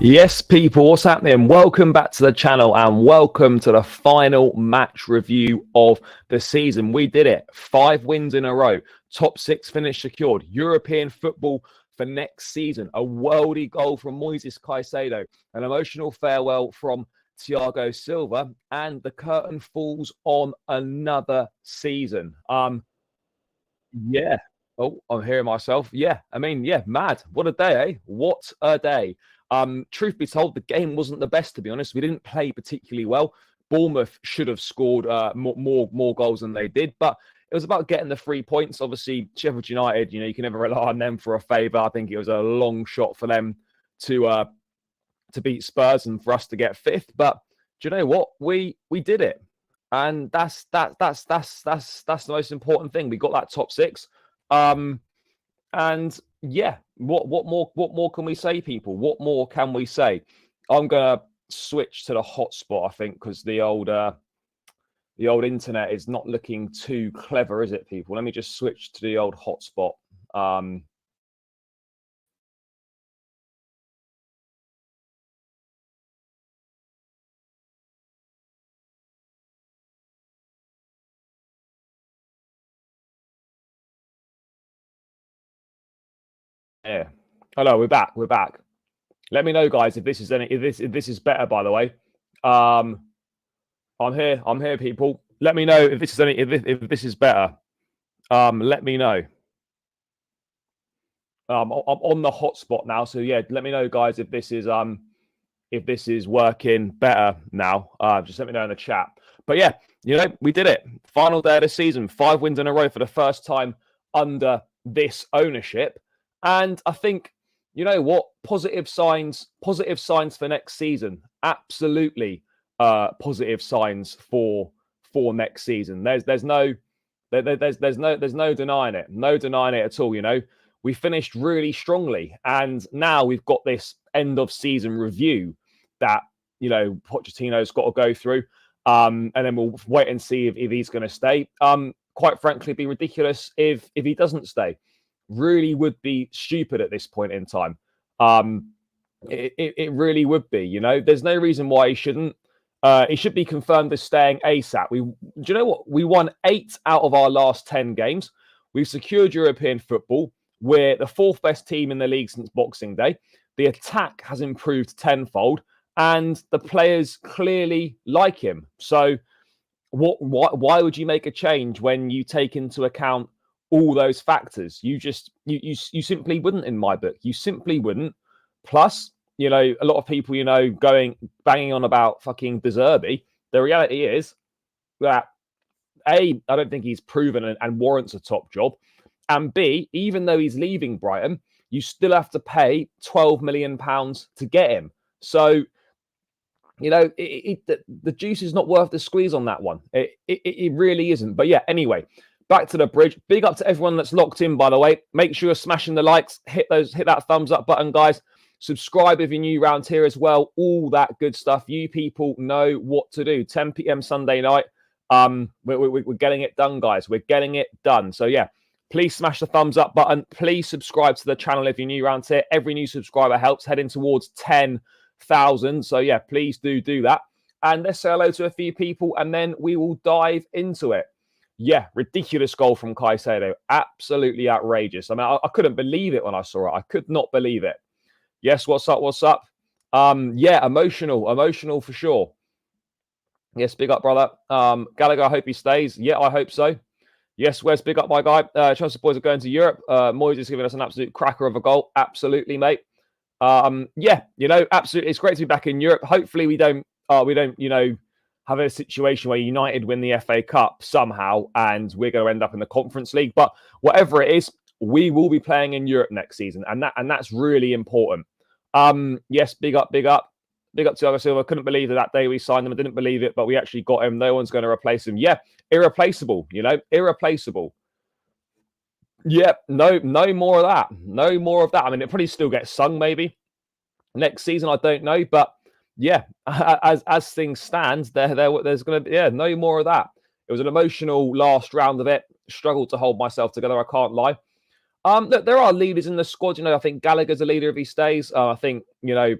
Yes, people, what's happening? Welcome back to the channel and welcome to the final match review of the season. We did it. 5 wins in a row. Top 6 finish secured. European football for next season. A worldie goal from Moises Caicedo. An emotional farewell from Thiago Silva. And the curtain falls on another season. Yeah. Oh, I'm hearing myself. Yeah. Mad. What a day, eh? What a day. Truth be told, the game wasn't the best, to be honest. We didn't play particularly well. Bournemouth should have scored more goals than they did, but it was about getting the 3 points. Obviously, Sheffield United, you can never rely on them for a favour. I think it was a long shot for them to beat Spurs and for us to get 5th. But do you know what? We did it, and that's the most important thing. We got that top 6. And yeah, what more can we say, people? What more can we say? I'm gonna switch to the hotspot, I think, because the old internet is not looking too clever, is it, people? Let me just switch to the old hotspot. Yeah. Hello, we're back. We're back. Let me know, guys, if this is better. By the way, I'm here. I'm here, people. Let me know if this is better. Let me know. I'm on the hotspot now, so yeah, let me know, guys, if this is working better now. Just let me know in the chat. But yeah, we did it. Final day of the season. 5 wins in a row for the first time under this ownership. And I think, you know what? Positive signs for next season. Absolutely positive signs for next season. There's no denying it. No denying it at all, We finished really strongly, and now we've got this end of season review that Pochettino's got to go through, and then we'll wait and see if he's going to stay. Quite frankly, it'd be ridiculous if he doesn't stay. Really would be stupid at this point in time. It really would be. There's no reason why he shouldn't. He should be confirmed as staying ASAP. Do you know what? We won 8 out of our last 10 games. We've secured European football. We're the 4th best team in the league since Boxing Day. The attack has improved tenfold, and the players clearly like him. So, why would you make a change when you take into account all those factors? You simply wouldn't, in my book. You simply wouldn't. Plus, a lot of people, banging on about fucking De Zerbi. The reality is that A, I don't think he's proven and warrants a top job. And B, even though he's leaving Brighton, you still have to pay £12 million to get him. So, the juice is not worth the squeeze on that one. It really isn't. But yeah, anyway, back to the bridge. Big up to everyone that's locked in, by the way. Make sure you're smashing the likes. Hit that thumbs up button, guys. Subscribe if you're new around here as well. All that good stuff. You people know what to do. 10 p.m. Sunday night. We're getting it done, guys. We're getting it done. So yeah, please smash the thumbs up button. Please subscribe to the channel if you're new around here. Every new subscriber helps, heading towards 10,000. So yeah, please do that. And let's say hello to a few people, and then we will dive into it. Yeah, ridiculous goal from Caicedo. Absolutely outrageous. I mean, I couldn't believe it when I saw it. I could not believe it. Yes, what's up? What's up? Yeah, emotional for sure. Yes, big up, brother. Gallagher, I hope he stays. Yeah, I hope so. Yes, Wes, big up, my guy. Chelsea boys are going to Europe. Moyes is giving us an absolute cracker of a goal. Absolutely, mate. Yeah, absolutely. It's great to be back in Europe. Hopefully, we don't, have a situation where United win the FA Cup somehow, and we're going to end up in the Conference League. But whatever it is, we will be playing in Europe next season, and that's really important. Yes, big up Thiago Silva. Couldn't believe that day we signed him. I didn't believe it, but we actually got him. No one's going to replace him. Yeah, irreplaceable. Irreplaceable. Yeah, no more of that. No more of that. I mean, it probably still gets sung maybe next season. I don't know, but yeah, as things stand, there's going to be no more of that. It was an emotional last round of it. Struggled to hold myself together. I can't lie. Look, there are leaders in the squad. I think Gallagher's a leader if he stays. I think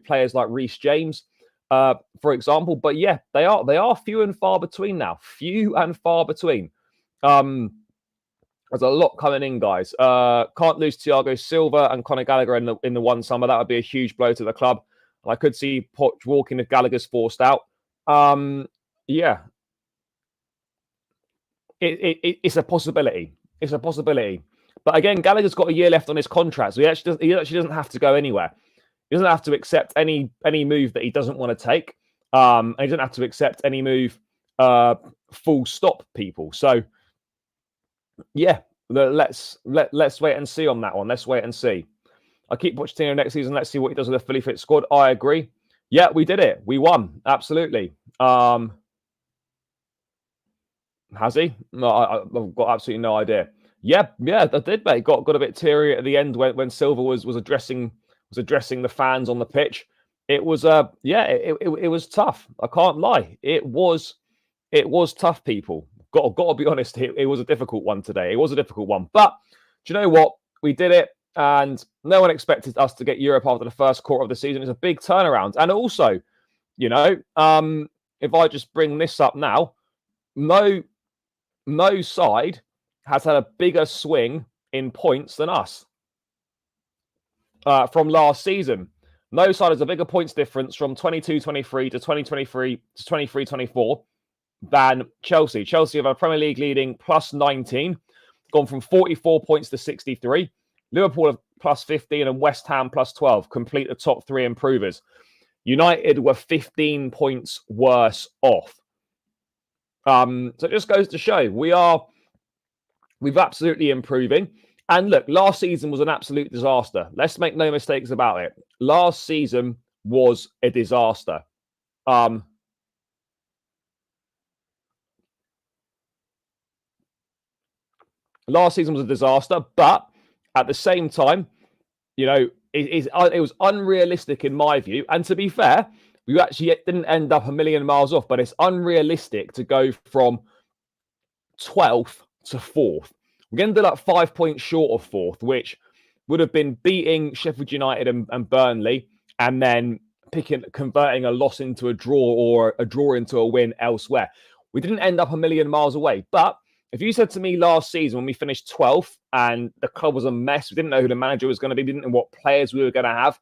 players like Reece James, for example. But yeah, they are few and far between now. Few and far between. There's a lot coming in, guys. Can't lose Thiago Silva and Conor Gallagher in the one summer. That would be a huge blow to the club. I could see Poch walking if Gallagher's forced out. Yeah, it's a possibility. It's a possibility. But again, Gallagher's got a year left on his contract, so he actually doesn't have to go anywhere. He doesn't have to accept any move that he doesn't want to take. And he doesn't have to accept any move. Full stop, people. So yeah, let's wait and see on that one. Let's wait and see. I keep Pochettino next season. Let's see what he does with a fully fit squad. I agree. Yeah, we did it. We won. Absolutely. Has he? No, I've got absolutely no idea. Yeah, I did, mate. Got a bit teary at the end when Silva was addressing the fans on the pitch. It was it was tough. I can't lie. It was tough, people. Got to be honest. It was a difficult one today. It was a difficult one. But do you know what? We did it, and no one expected us to get Europe after the first quarter of the season. It's a big turnaround. And also, if I just bring this up now, no side has had a bigger swing in points than us from last season. No side has a bigger points difference from 22-23 to 2023 to 23-24 than Chelsea. Chelsea have a Premier League leading plus 19, gone from 44 points to 63. Liverpool have plus 15 and West Ham plus 12, complete the top three improvers. United were 15 points worse off. So it just goes to show we've absolutely improving. And look, last season was an absolute disaster. Let's make no mistakes about it. Last season was a disaster. Last season was a disaster, but at the same time, it was unrealistic in my view. And to be fair, we actually didn't end up a million miles off, but it's unrealistic to go from 12th to 4th. We ended up 5 points short of 4th, which would have been beating Sheffield United and Burnley, and then converting a loss into a draw or a draw into a win elsewhere. We didn't end up a million miles away. But if you said to me last season when we finished 12th and the club was a mess, we didn't know who the manager was going to be, we didn't know what players we were going to have,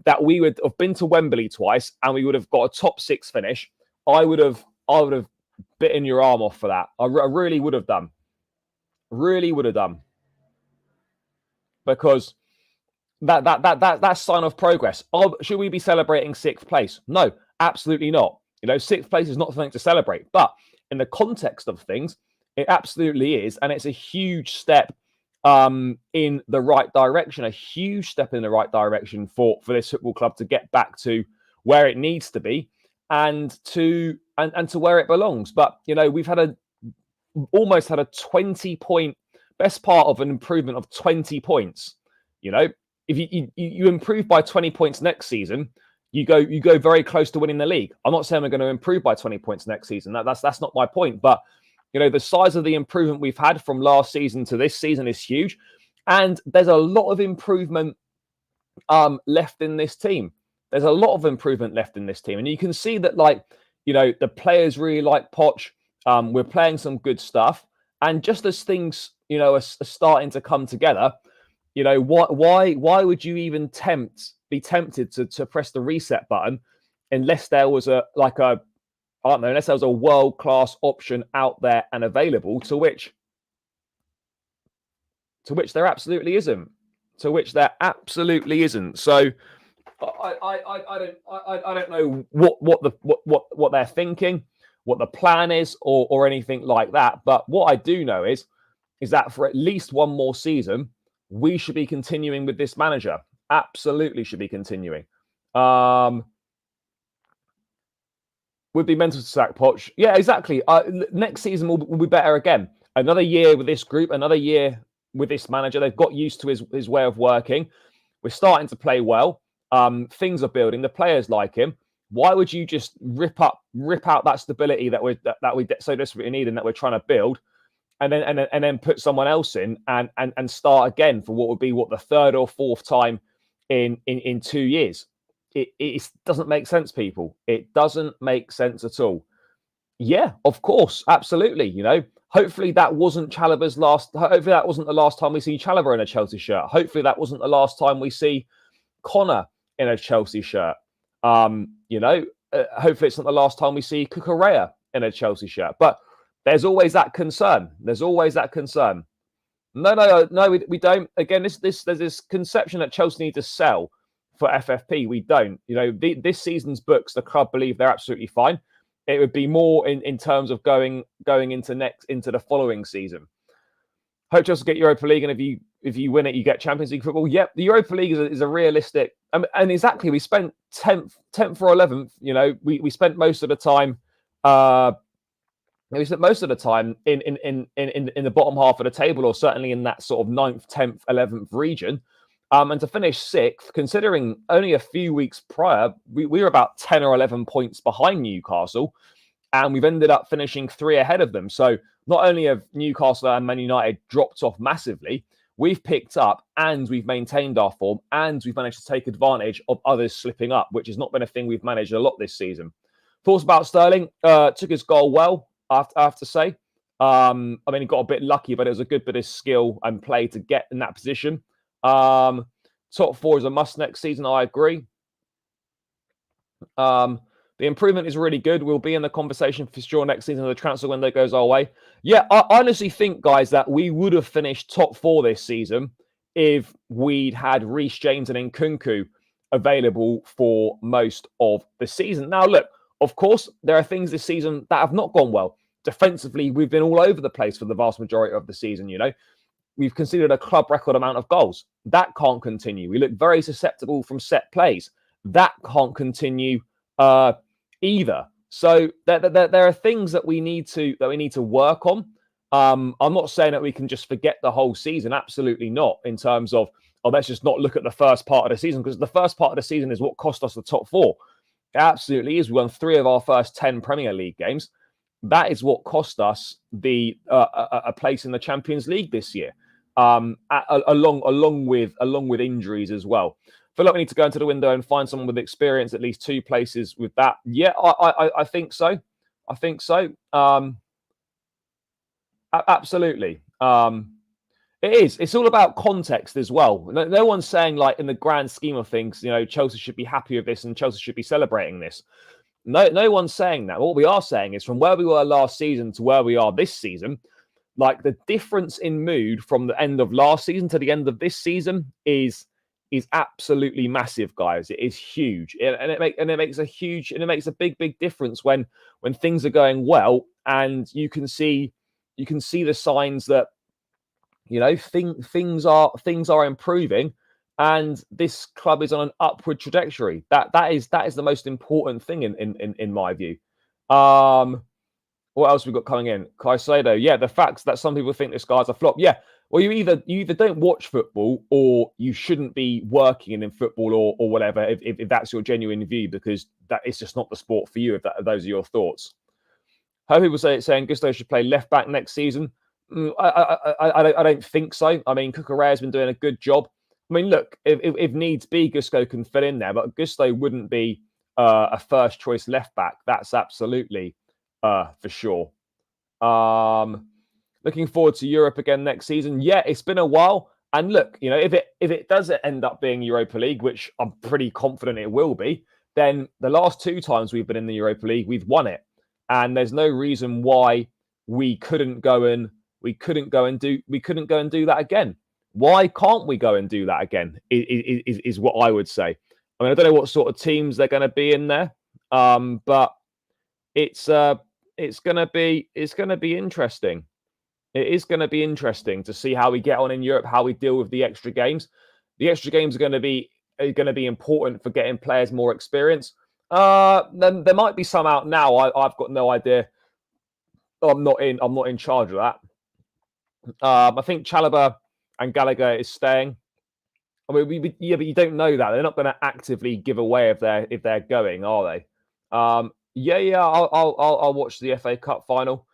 that we would have been to Wembley twice and we would have got a top 6 finish, I would have bitten your arm off for that. I really would have done. Really would have done. Because that's sign of progress. Should we be celebrating 6th place? No, absolutely not. 6th place is not something to celebrate. But in the context of things, it absolutely is. And it's a huge step in the right direction, a huge step in the right direction for this football club to get back to where it needs to be and to where it belongs. But, we've almost had a 20-point, best part of an improvement of 20 points. If you improve by 20 points next season, you go very close to winning the league. I'm not saying we're going to improve by 20 points next season. That's not my point. But the size of the improvement we've had from last season to this season is huge, and there's a lot of improvement left in this team. There's a lot of improvement left in this team, and you can see that the players really like Poch. We're playing some good stuff, and just as things are starting to come together, why would you even be tempted to press the reset button unless there was unless there was a world-class option out there and available, to which there absolutely isn't. So I don't know what they're thinking, what the plan is, or anything like that. But what I do know is that for at least one more season, we should be continuing with this manager. Absolutely should be continuing. Would be mental to sack Poch. Yeah, exactly. Next season will be better again. Another year with this group, another year with this manager. They've got used to his way of working. We're starting to play well. Things are building. The players like him. Why would you just rip out that stability that we so desperately need and that we're trying to build, and then put someone else in and start again for what would be the third or fourth time in 2 years. It doesn't make sense, people. It doesn't make sense at all. Yeah, of course, absolutely. Hopefully that wasn't Chalobah's last. Hopefully that wasn't the last time we see Chalobah in a Chelsea shirt. Hopefully that wasn't the last time we see Connor in a Chelsea shirt. Hopefully it's not the last time we see Cucurella in a Chelsea shirt. But there's always that concern. No, we don't. Again, there's this conception that Chelsea need to sell for FFP. We don't. This season's books, the club believe they're absolutely fine. It would be more in terms of going into the following season. Hope Chelsea get Europa League, and if you win it, you get Champions League football. Yep, the Europa League is a realistic. And exactly, we spent 10th or 11th. We spent most of the time. We spent most of the time in the bottom half of the table, or certainly in that sort of 9th, 10th, 11th region. And to finish 6th, considering only a few weeks prior, we were about 10 or 11 points behind Newcastle, and we've ended up finishing 3 ahead of them. So not only have Newcastle and Man United dropped off massively, we've picked up and we've maintained our form, and we've managed to take advantage of others slipping up, which has not been a thing we've managed a lot this season. Thoughts about Sterling? Took his goal well, I have to say. He got a bit lucky, but it was a good bit of skill and play to get in that position. Top 4 is a must next season. I agree. The improvement is really good. We'll be in the conversation for sure next season if the transfer window goes our way. Yeah, I honestly think, guys, that we would have finished top 4 this season if we'd had Reece James and Nkunku available for most of the season. Now, look, of course, there are things this season that have not gone well. Defensively, we've been all over the place for the vast majority of the season, We've conceded a club record amount of goals. That can't continue. We look very susceptible from set plays. That can't continue either. So there are things that we need to work on. I'm not saying that we can just forget the whole season. Absolutely not. In terms of, let's just not look at the first part of the season, because the first part of the season is what cost us the top 4. It absolutely is. We won 3 of our first 10 Premier League games. That is what cost us a place in the Champions League this year. Along with injuries as well. I feel like we need to go into the window and find someone with experience, at least 2 places with that. Yeah, I think so. Absolutely. It is. It's all about context as well. No one's saying, like, in the grand scheme of things, Chelsea should be happy with this and Chelsea should be celebrating this. No one's saying that. What we are saying is, from where we were last season to where we are this season, like, the difference in mood from the end of last season to the end of this season is absolutely massive, guys. It is huge, and it makes a big difference when things are going well, and you can see the signs that things are improving, and this club is on an upward trajectory. That is the most important thing in my view. What else we got coming in? Caicedo. Yeah, the facts that some people think this guy's a flop. Yeah, well, you either don't watch football, or you shouldn't be working in football, or whatever, if that's your genuine view, because that is just not the sport for you, if those are your thoughts. How people saying Gusto should play left back next season. I don't think so. Cucurella has been doing a good job. Look, if needs be, Gusto can fit in there, but Gusto wouldn't be a first choice left back. That's absolutely for sure. Looking forward to Europe again next season. Yeah, it's been a while. And look, if it does end up being Europa League, which I'm pretty confident it will be, then the last 2 times we've been in the Europa League, we've won it. And there's no reason why we couldn't go and do that again. Why can't we go and do that again? Is what I would say. I don't know what sort of teams they're going to be in there, but it's going to be interesting. It is going to be interesting to see how we get on in Europe, how we deal with the extra games. The extra games are going to be important for getting players more experience. Then there might be some out now. I've got no idea. I'm not in charge of that. I think Chalobah and Gallagher is staying. But you don't know that. They're not going to actively give away if they're going, are they? I'll watch the FA Cup final.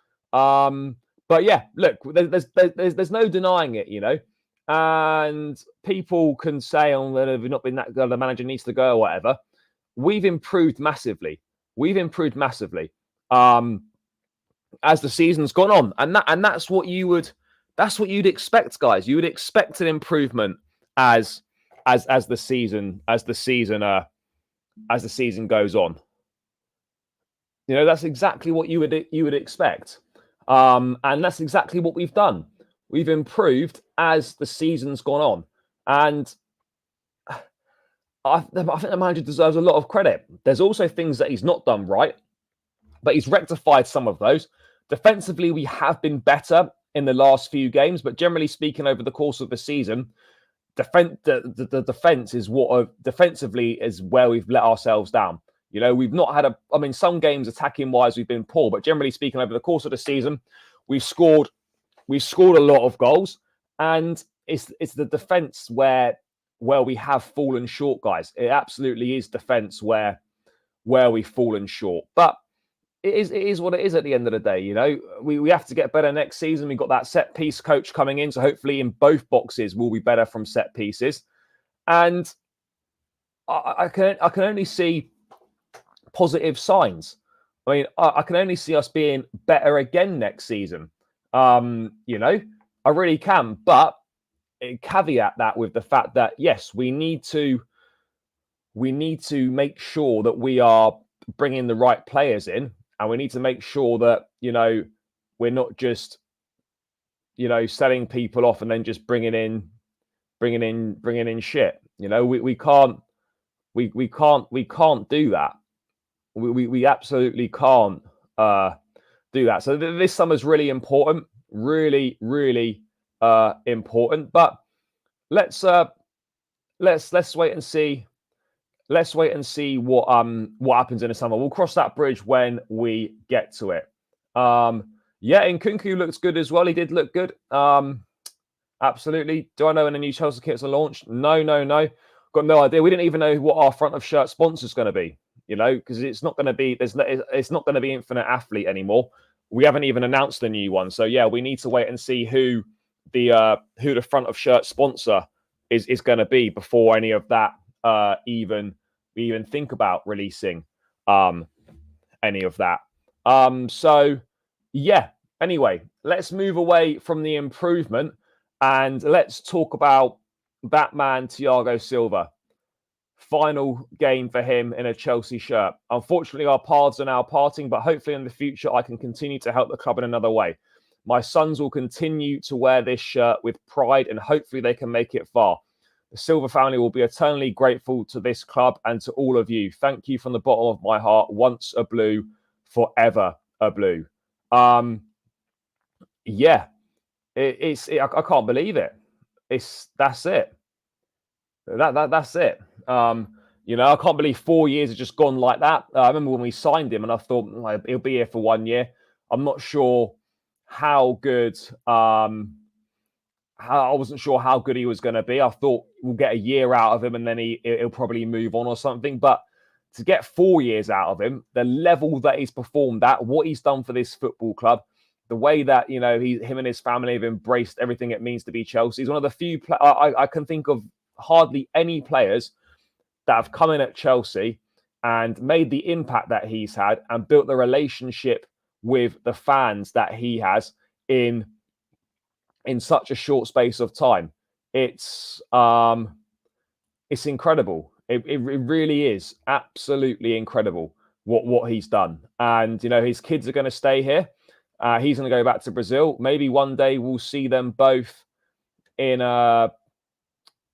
But yeah, look, there's no denying it, you know. And people can say, "Oh, they've not been that good. The manager needs to go or whatever." We've improved massively. We've improved massively as the season's gone on, and that's what you'd expect, guys. You would expect an improvement as the season goes on. You know, that's exactly what you would expect. And that's exactly what we've done. We've improved as the season's gone on. And I think the manager deserves a lot of credit. There's also things that he's not done right, but he's rectified some of those. Defensively, we have been better in the last few games, but generally speaking, over the course of the season, the defense is defensively is where we've let ourselves down. You know, we've not had some games attacking wise, we've been poor, but generally speaking, over the course of the season, we've scored a lot of goals, and it's the defense where we have fallen short, guys. It absolutely is defense where we've fallen short. But it is what it is at the end of the day. You know, we have to get better next season. We've got that set piece coach coming in, so hopefully in both boxes we'll be better from set pieces. And I can only see positive signs. I mean, I can only see us being better again next season. You know, I really can. But caveat that with the fact that yes, we need to make sure that we are bringing the right players in, and we need to make sure that, you know, we're not just, you know, selling people off and then just bringing in shit. You know, we can't do that. We absolutely can't do that. So this summer's really important, really important. But let's wait and see. Let's wait and see what happens in the summer. We'll cross that bridge when we get to it. Yeah, Nkunku looks good as well. He did look good. Absolutely. Do I know when the new Chelsea kits are launched? No. Got no idea. We didn't even know what our front of shirt sponsor is going to be. You know, because it's not going to be it's not going to be Infinite Athlete anymore. We haven't even announced the new one. So yeah, we need to wait and see who the front of shirt sponsor is going to be before any of that even think about releasing any of that. So yeah, anyway, let's move away from the improvement and let's talk about Batman Thiago Silva. Final game for him in a Chelsea shirt. Unfortunately, our paths are now parting, but hopefully in the future I can continue to help the club in another way. My sons will continue to wear this shirt with pride, and hopefully they can make it far. The Silva family will be eternally grateful to this club and to all of you. Thank you from the bottom of my heart. Once a blue, forever a blue. Yeah, I can't believe it. That's it. That's it. You know, I can't believe 4 years have just gone like that. I remember when we signed him, and I thought he'll be here for 1 year. I'm not sure how good. I wasn't sure how good he was going to be. I thought we'll get a year out of him and then he'll probably move on or something. But to get 4 years out of him, the level that he's performed at, what he's done for this football club, the way that, you know, him and his family have embraced everything it means to be Chelsea. He's one of the few I can think of hardly any players that have come in at Chelsea and made the impact that he's had and built the relationship with the fans that he has in such a short space of time. It's incredible. It really is absolutely incredible what he's done. And, you know, his kids are going to stay here. He's going to go back to Brazil. Maybe one day we'll see them both in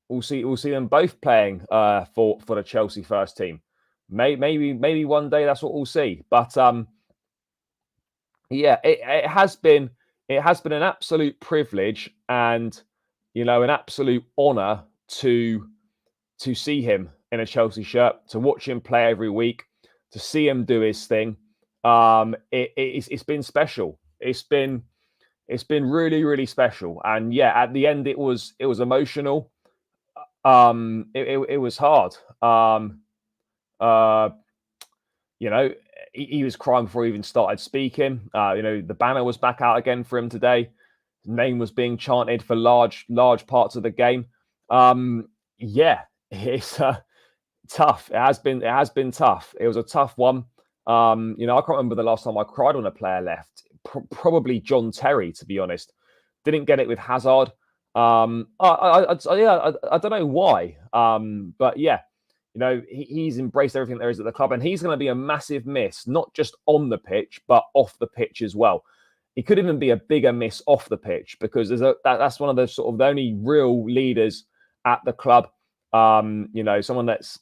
we'll see them both playing for the Chelsea first team. Maybe one day that's what we'll see. But yeah, it has been an absolute privilege and, you know, an absolute honor to see him in a Chelsea shirt, to watch him play every week, to see him do his thing. It's been special. It's been really special. And yeah, at the end it was emotional. It was hard. you know, he was crying before he even started speaking. You know, the banner was back out again for him today. His name was being chanted for large parts of the game. Yeah, it's tough. It has been tough. It was a tough one. You know, I can't remember the last time I cried when a player left. Probably John Terry, to be honest. Didn't get it with Hazard. I don't know why. But yeah, you know, he's embraced everything there is at the club, and he's going to be a massive miss, not just on the pitch, but off the pitch as well. He could even be a bigger miss off the pitch because that's one of the sort of the only real leaders at the club. You know, someone that's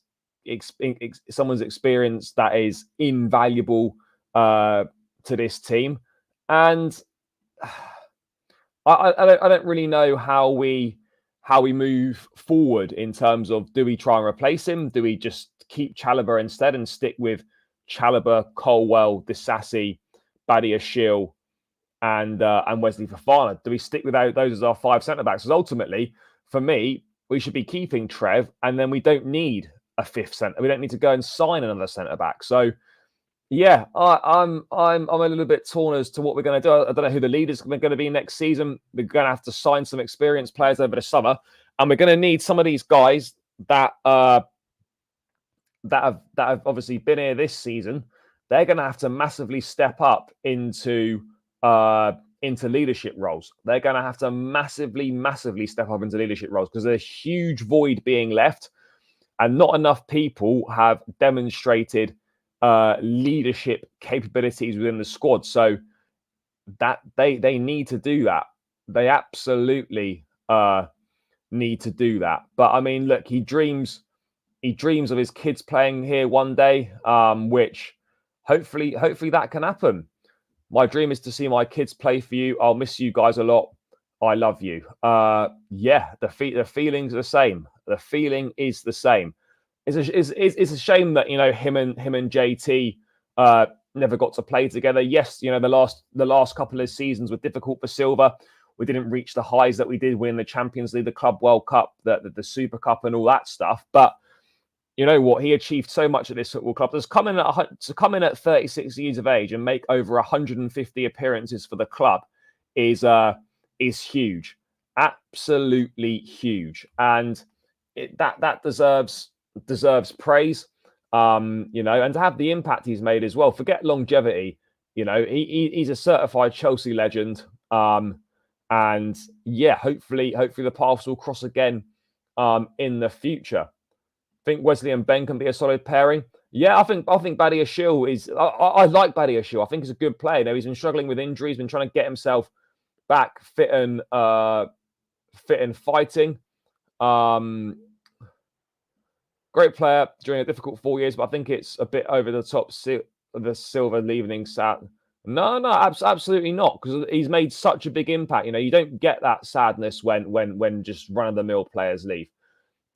someone's experience that is invaluable to this team, and I don't really know how we move forward in terms of, do we try and replace him? Do we just keep Chalobah instead and stick with Chalobah, Colwell, Disasi, Badiashile, and Wesley Fofana? Do we stick with those as our 5 centre backs? Because ultimately, for me, we should be keeping Trev, and then we don't need a 5th centre. We don't need to go and sign another centre back. So yeah, I'm a little bit torn as to what we're going to do. I don't know who the leaders are going to be next season. We're going to have to sign some experienced players over the summer, and we're going to need some of these guys that have obviously been here this season. They're going to have to massively step up into leadership roles. They're going to have to massively step up into leadership roles because there's a huge void being left, and not enough people have demonstrated leadership capabilities within the squad. So that they need to do that. They absolutely need to do that. But I mean, look, he dreams of his kids playing here one day, which hopefully that can happen. My dream is to see my kids play for you. I'll miss you guys a lot. I love you. Yeah, the feeling's the same. The feeling is the same. It's a shame that, you know, him and JT never got to play together. Yes, you know, the last couple of seasons were difficult for Silva. We didn't reach the highs that we did win the Champions League, the Club World Cup, the Super Cup, and all that stuff. But you know what? He achieved so much at this football club. To come in at 36 years of age and make over 150 appearances for the club is huge, absolutely huge, and that deserves praise. You know, and to have the impact he's made as well. Forget longevity. You know, he's a certified Chelsea legend. And yeah, hopefully the paths will cross again in the future. I think Wesley and Ben can be a solid pairing. Yeah, I think Badiashile is. I like Badiashile. I think he's a good player. You know, he's been struggling with injuries, been trying to get himself back fit and fighting. Great player during a difficult 4 years, but I think it's a bit over the top. The Silva leaving sad. No, absolutely not, because he's made such a big impact. You know, you don't get that sadness when just run of the mill players leave.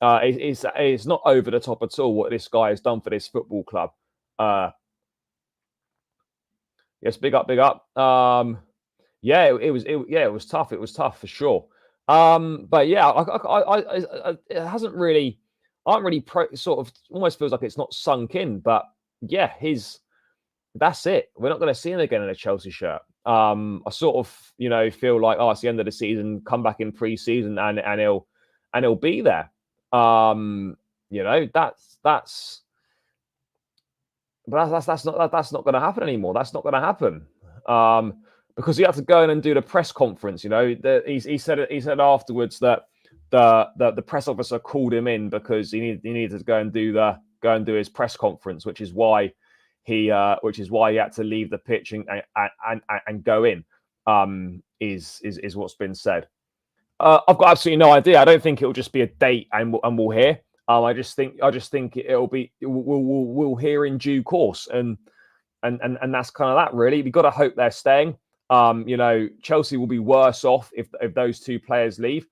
It's not over the top at all what this guy has done for this football club. Yes, big up. Yeah, it was tough. It was tough for sure. But yeah, it hasn't really. Sort of almost feels like it's not sunk in. But yeah, that's it. We're not going to see him again in a Chelsea shirt. I sort of, you know, feel like, it's the end of the season. Come back in pre-season and he'll be there. You know, that's not going to happen anymore. That's not going to happen. Because he had to go in and do the press conference. You know, he said afterwards that the press officer called him in because he needed to go and do his press conference, which is why he had to leave the pitch and go in. Is what's been said. I've got absolutely no idea. I don't think it'll just be a date and we'll hear. I just think we'll hear in due course, and that's kind of that really. We've got to hope they're staying. You know, Chelsea will be worse off if those two players leave.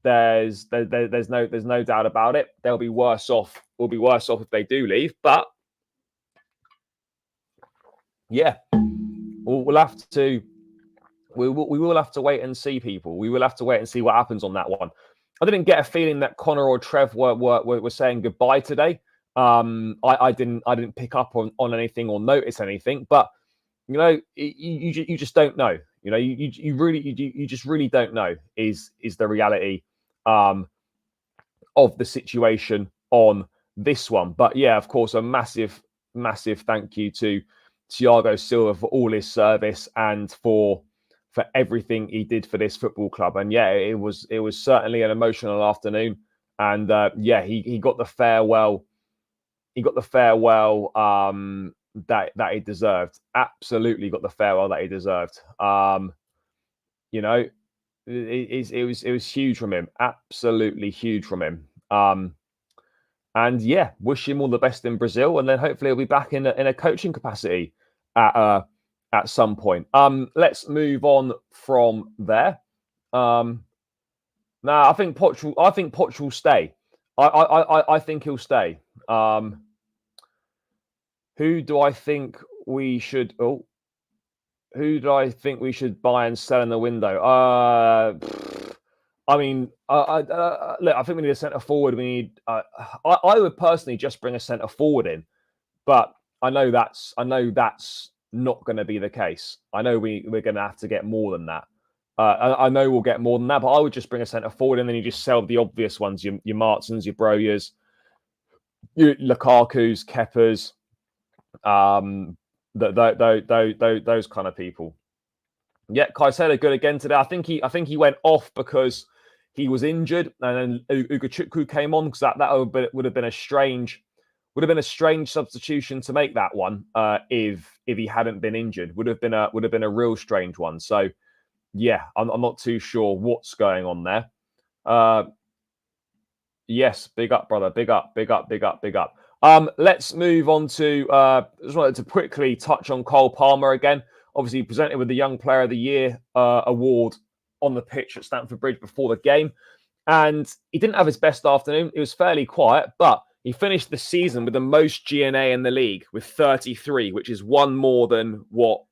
There's no doubt about it. They'll be worse off. We'll be worse off if they do leave. But yeah, we'll have to. We will have to wait and see, people. We will have to wait and see what happens on that one. I didn't get a feeling that Connor or Trev were saying goodbye today. I didn't pick up on anything or notice anything, but you just don't know. You just really don't know is the reality of the situation on this one. But yeah, of course, a massive thank you to Thiago Silva for all his service and for everything he did for this football club. And yeah, it was certainly an emotional afternoon. And yeah, he got the farewell. He got the farewell that he deserved. Absolutely got the farewell that he deserved. You know, it was huge from him. Absolutely huge from him. And yeah, wish him all the best in Brazil, and then hopefully he'll be back in a coaching capacity at some point. Let's move on from there. Now I think Portugal stay. I think he'll stay. Who do I think we should? Oh, who do I think we should buy and sell in the window? I mean, look, I think we need a centre forward. We need. I would personally just bring a centre forward in, but I know that's not going to be the case. I know we're going to have to get more than that. I know we'll get more than that, but I would just bring a centre forward, and then you just sell the obvious ones: your Martins, your Broyers, your Lukaku's, Keppers, those kind of people. Yeah, Caicedo good again today. I think he went off because he was injured, and then Ugachukwu came on because that would have been a strange substitution to make that one if he hadn't been injured. Would have been a real strange one. So yeah, I'm not too sure what's going on there. Yes, big up, brother. Big up. Let's move on to just wanted to quickly touch on Cole Palmer again. Obviously presented with the Young Player of the Year award on the pitch at Stamford Bridge before the game. And he didn't have his best afternoon. It was fairly quiet, but he finished the season with the most GNA in the league with 33, which is one more than what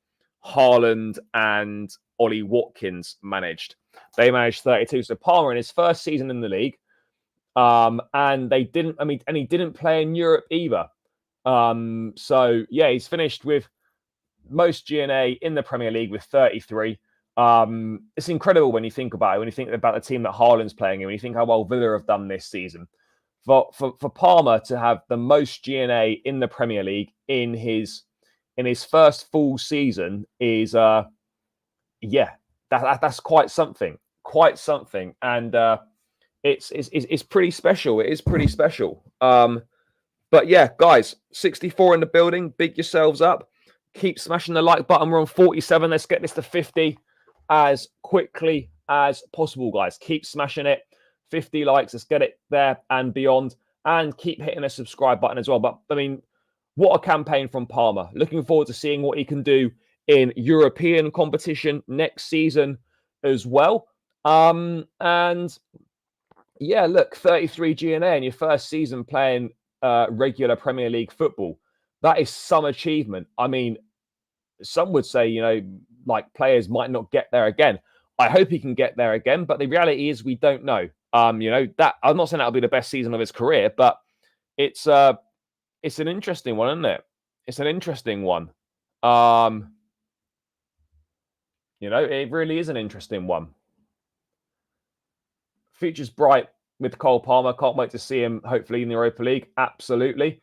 Haaland and Ollie Watkins managed. They managed 32. So Palmer in his first season in the league, and he didn't play in Europe either. So yeah, he's finished with most GNA in the Premier League with 33. It's incredible when you think about it, when you think about the team that Haaland's playing in, when you think how well Villa have done this season. For Palmer to have the most GNA in the Premier League in his first full season is that's quite something. And it's pretty special. It is pretty special. But yeah, guys, 64 in the building. Big yourselves up. Keep smashing the like button. We're on 47. Let's get this to 50 as quickly as possible, guys. Keep smashing it. 50 likes. Let's get it there and beyond. And keep hitting the subscribe button as well. But I mean, what a campaign from Palmer. Looking forward to seeing what he can do in European competition next season as well. And yeah, look, 33 GNA in your first season playing regular Premier League football. That is some achievement. I mean, some would say, like players might not get there again. I hope he can get there again, but the reality is we don't know. That I'm not saying that'll be the best season of his career, but it's an interesting one, isn't it? It's an interesting one. It really is an interesting one. Future's bright with Cole Palmer. Can't wait to see him, hopefully, in the Europa League. Absolutely.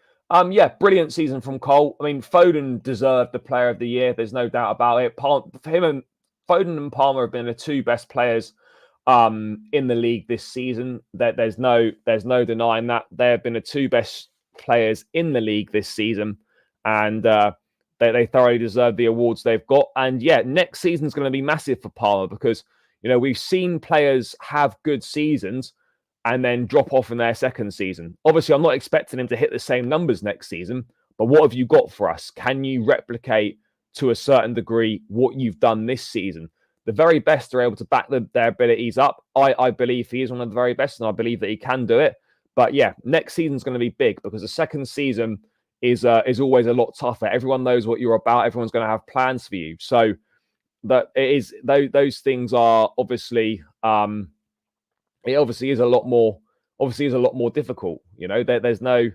Yeah, brilliant season from Cole. I mean, Foden deserved the Player of the Year. There's no doubt about it. Foden and Palmer have been the two best players in the league this season. There's no denying that. They have been the two best players in the league this season, and they thoroughly deserve the awards they've got. And yeah, next season's going to be massive for Palmer because we've seen players have good seasons and then drop off in their second season. Obviously, I'm not expecting him to hit the same numbers next season, but what have you got for us? Can you replicate to a certain degree what you've done this season? The very best are able to back their abilities up. I believe he is one of the very best, and I believe that he can do it. But yeah, next season's going to be big because the second season is always a lot tougher. Everyone knows what you're about. Everyone's going to have plans for you. So that it is those things are obviously it obviously is a lot more difficult. There's no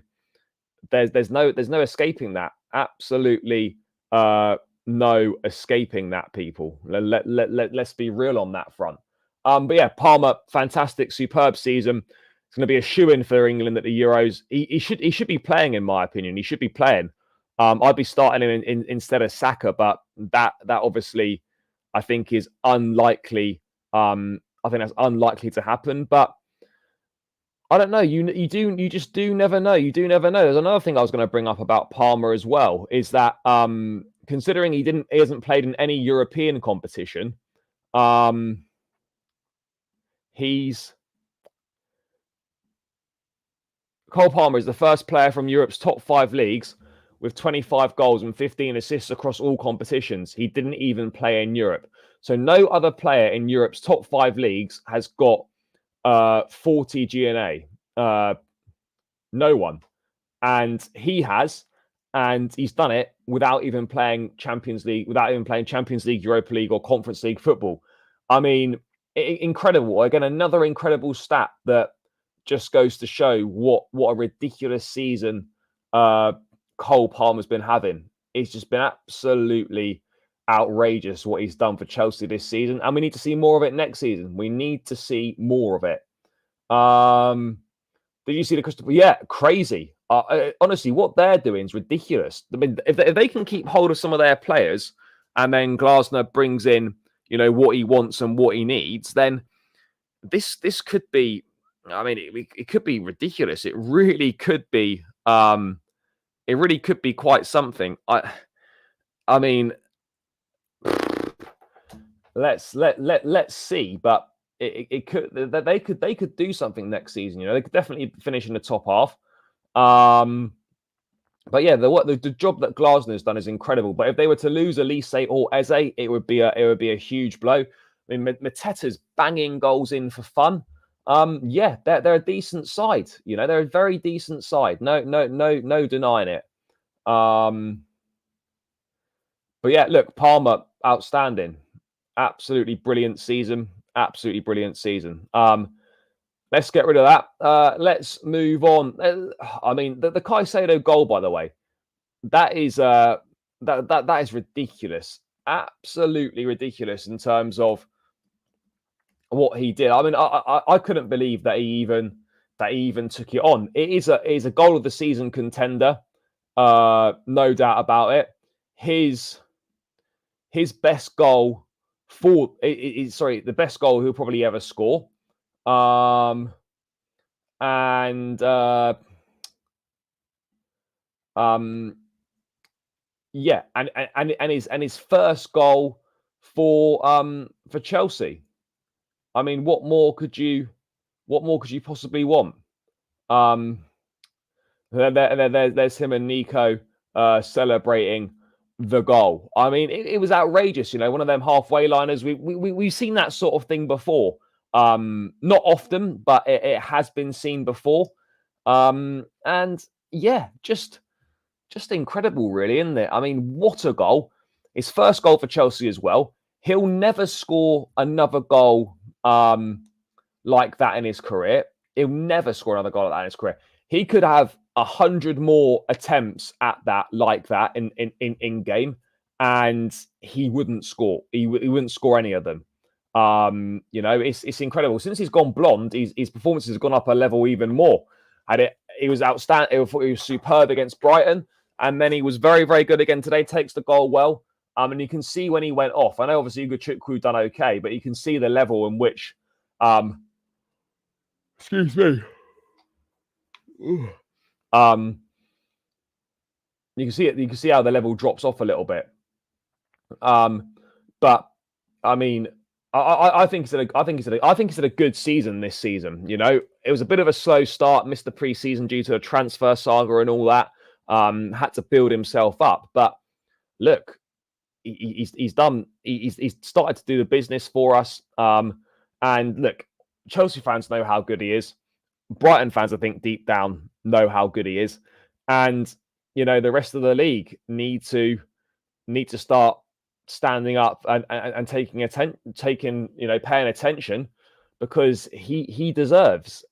there's no escaping that. Absolutely no escaping that, people. Let's be real on that front. But yeah, Palmer, fantastic, superb season. It's going to be a shoe-in for England at the Euros. He should be playing, in my opinion. He should be playing. I'd be starting him instead of Saka, but that obviously I think is unlikely. I think that's unlikely to happen. But I don't know. You just do never know. You do never know. There's another thing I was going to bring up about Palmer as well, is that considering he hasn't played in any European competition, Cole Palmer is the first player from Europe's top 5 leagues with 25 goals and 15 assists across all competitions. He didn't even play in Europe. So no other player in Europe's top 5 leagues has got 40 GNA. No one. And he has. And he's done it without even playing Champions League, Europa League, or Conference League football. I mean, incredible. Again, another incredible stat that just goes to show what a ridiculous season Cole Palmer's been having. It's just been absolutely outrageous what he's done for Chelsea this season, and we need to see more of it next season. We need to see more of it. Did you see the Crystal? Yeah, crazy. Honestly, what they're doing is ridiculous. I mean, if they can keep hold of some of their players, and then Glasner brings in, what he wants and what he needs, then this could be. I mean, it could be ridiculous. It really could be. It really could be quite something. I mean, let's see. But it could. They could do something next season. They could definitely finish in the top half. But yeah, the job that Glasner's done is incredible. But if they were to lose Elise or Eze, it would be a huge blow. I mean, Mateta's banging goals in for fun. Yeah, they're a decent side. They're a very decent side. No denying it. But yeah, look, Palmer, outstanding, absolutely brilliant season. Absolutely brilliant season. Let's get rid of that. Let's move on. I mean, the Caicedo goal, by the way, that is that is ridiculous. Absolutely ridiculous in terms of what he did. I mean, I couldn't believe that he even took it on. It is a goal of the season contender, no doubt about it. His best goal the best goal he'll probably ever score. Yeah, and his first goal for Chelsea. I mean, what more could you possibly want? There's him and Nico celebrating the goal. I mean, it was outrageous. One of them halfway liners. We've seen that sort of thing before. Not often, but it has been seen before. And yeah, just incredible, really, isn't it? I mean, what a goal! His first goal for Chelsea as well. He'll never score another goal like that in his career. He'll never score another goal like that in his career. He could have 100 more attempts at that like that in game, and he wouldn't score. He wouldn't score any of them. It's incredible. Since he's gone blonde, his performances have gone up a level even more. He was outstanding. He was superb against Brighton, and then he was very, very good again today. Takes the goal well. And you can see when he went off. I know obviously Ugochukwu done okay, but you can see the level in which excuse me. You can see it. You can see how the level drops off a little bit. But I mean, I think he's had a good season this season. It was a bit of a slow start. Missed the preseason due to a transfer saga and all that. Had to build himself up. But look, he's done. He's started to do the business for us. And look, Chelsea fans know how good he is. Brighton fans, I think, deep down know how good he is. And the rest of the league need to start standing up and paying attention, because he deserves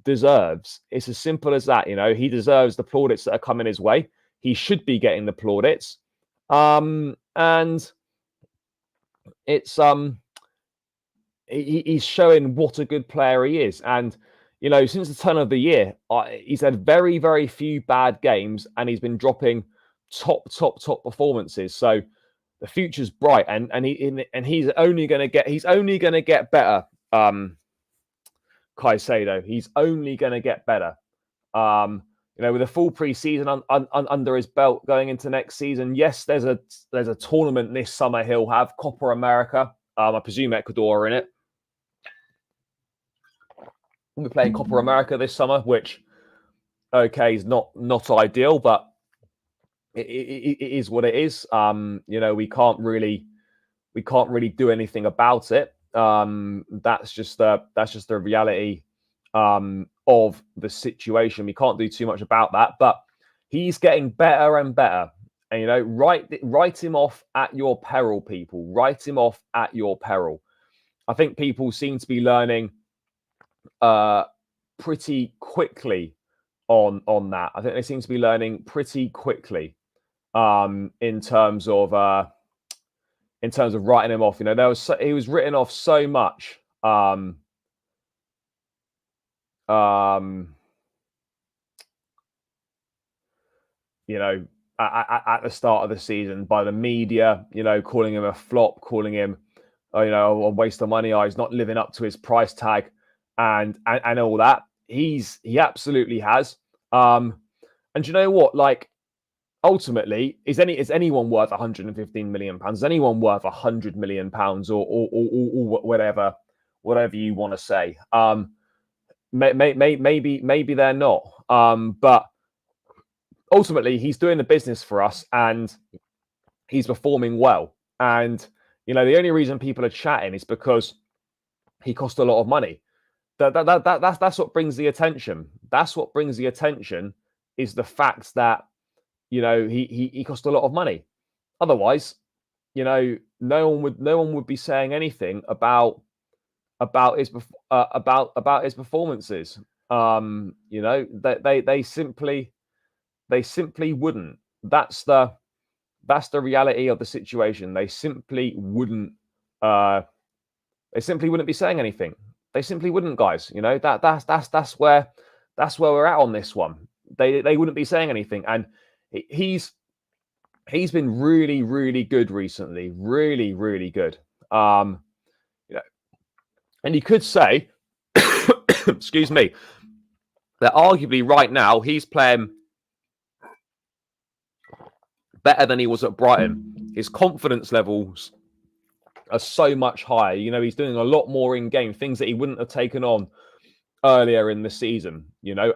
deserves. It's as simple as that. He deserves the plaudits that are coming his way. He should be getting the plaudits. And it's he's showing what a good player he is. And since the turn of the year, he's had very, very few bad games, and he's been dropping top performances. So the future's bright, and he's only going to get better. Caicedo, he's only going to get better. With a full preseason under his belt going into next season. Yes, there's a tournament this summer he'll have, Copa America. I presume Ecuador are in it. We'll be playing Copa America this summer, which is not ideal, but it is what it is. We can't really do anything about it. That's just the reality of the situation. We can't do too much about that, but he's getting better and better. And write him off at your peril, people. Write him off at your peril. I think people seem to be learning pretty quickly on that. I think they seem to be learning pretty quickly in terms of writing him off. He was written off so much. At the start of the season by the media, calling him a flop, calling him, a waste of money. He's not living up to his price tag, and all that. He absolutely has. And you know what? Like, ultimately, is anyone worth 115 million pounds? Is anyone worth 100 million pounds, or whatever you want to say? Maybe they're not. But ultimately, he's doing the business for us, and he's performing well. And the only reason people are chatting is because he cost a lot of money. That's what brings the attention. That's what brings the attention, is the fact that he cost a lot of money. Otherwise, no one would be saying anything about his performances. They simply wouldn't. That's the reality of the situation. They simply wouldn't. They simply wouldn't be saying anything. They simply wouldn't, guys. That's where we're at on this one. They wouldn't be saying anything, and he's been really, really good recently. Really, really good. And you could say, excuse me, that arguably right now he's playing better than he was at Brighton. His confidence levels are so much higher. He's doing a lot more in game, things that he wouldn't have taken on earlier in the season.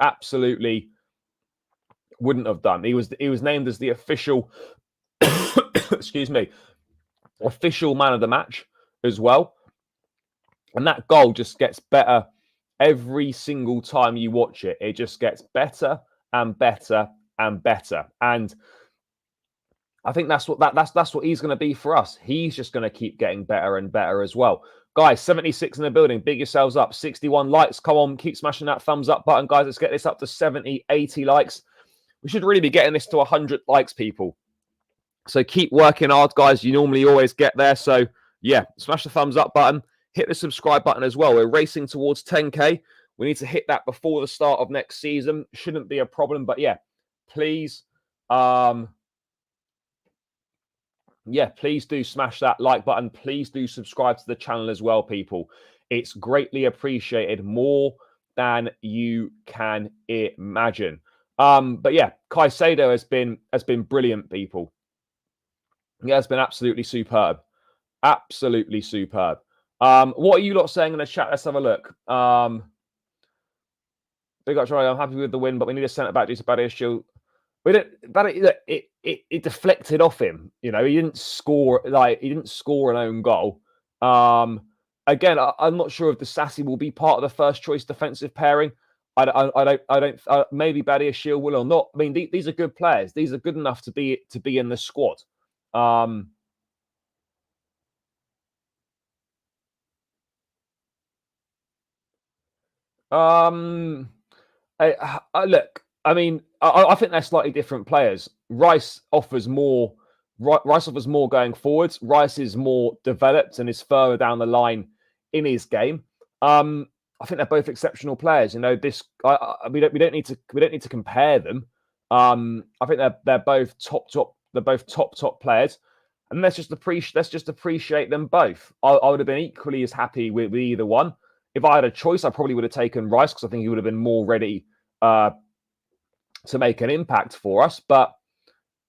Absolutely wouldn't have done. He was named as the official excuse me, official man of the match as well. And that goal just gets better every single time you watch it. It just gets better and better and better. And I think that's what he's going to be for us. He's just going to keep getting better and better as well. Guys, 76 in the building. Big yourselves up. 61 likes. Come on, keep smashing that thumbs up button, guys. Let's get this up to 70, 80 likes. We should really be getting this to 100 likes, people. So keep working hard, guys. You normally always get there. So, yeah, smash the thumbs up button. Hit the subscribe button as well. We're racing towards 10K. We need to hit that before the start of next season. Shouldn't be a problem. But, yeah, please... please do smash that like button. Please do subscribe to the channel as well, people. It's greatly appreciated, more than you can imagine. But yeah, Caicedo has been brilliant, people. Yeah, it's been absolutely superb. Absolutely superb. What are you lot saying in the chat? Let's have a look. Big up, Charlie. I'm happy with the win, but we need a centre back due to Badiashile. It deflected off him. He didn't score an own goal. Again, I'm not sure if the Sassy will be part of the first choice defensive pairing. I don't. Maybe Badiashile will or not. I mean, these are good players. These are good enough to be in the squad. Look, I mean, I think they're slightly different players. Rice offers more. Rice offers more going forwards. Rice is more developed and is further down the line in his game. I think they're both exceptional players. You know, we don't need to compare them. I think they're both top. They're both top players, and let's just appreciate them both. I would have been equally as happy with either one. If I had a choice, I probably would have taken Rice because I think he would have been more ready uh, to make an impact for us. But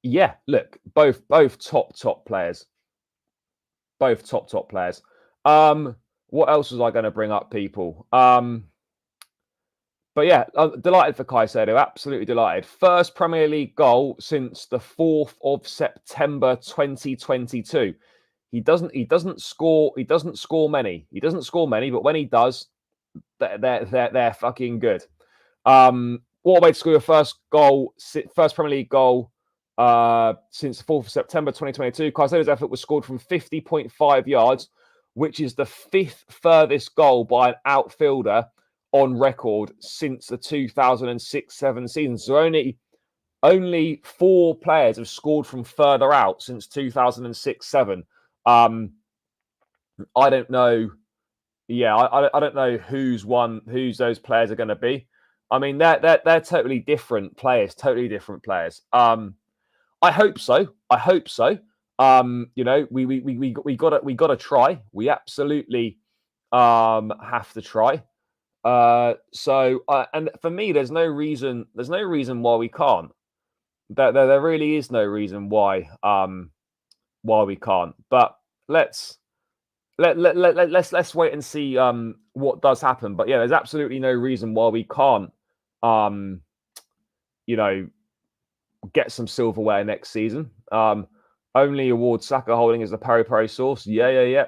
yeah, look, both top players, both top players. What else was I going to bring up, people? But yeah, I'm delighted for Caicedo. Absolutely delighted. First Premier League goal since the 4th of September 2022. He doesn't score many. He doesn't score many, but when he does, they're fucking good. What a way to score your first Premier League goal since the 4th of September 2022. Caicedo's effort was scored from 50.5 yards, which is the 5th furthest goal by an outfielder on record since the 2006-7 season. So only 4 players have scored from further out since 2006-7. I don't know. Yeah, I don't know who's those players are going to be. I mean, they're totally different players. Totally different players. I hope so. I hope so. You know, we gotta try. We absolutely have to try. And for me, there's no reason why we can't. There really is no reason why we can't. But let's wait and see what does happen. But yeah, there's absolutely no reason why we can't you know, get some silverware next season. Only award Saka holding is the peri peri sauce. Yeah.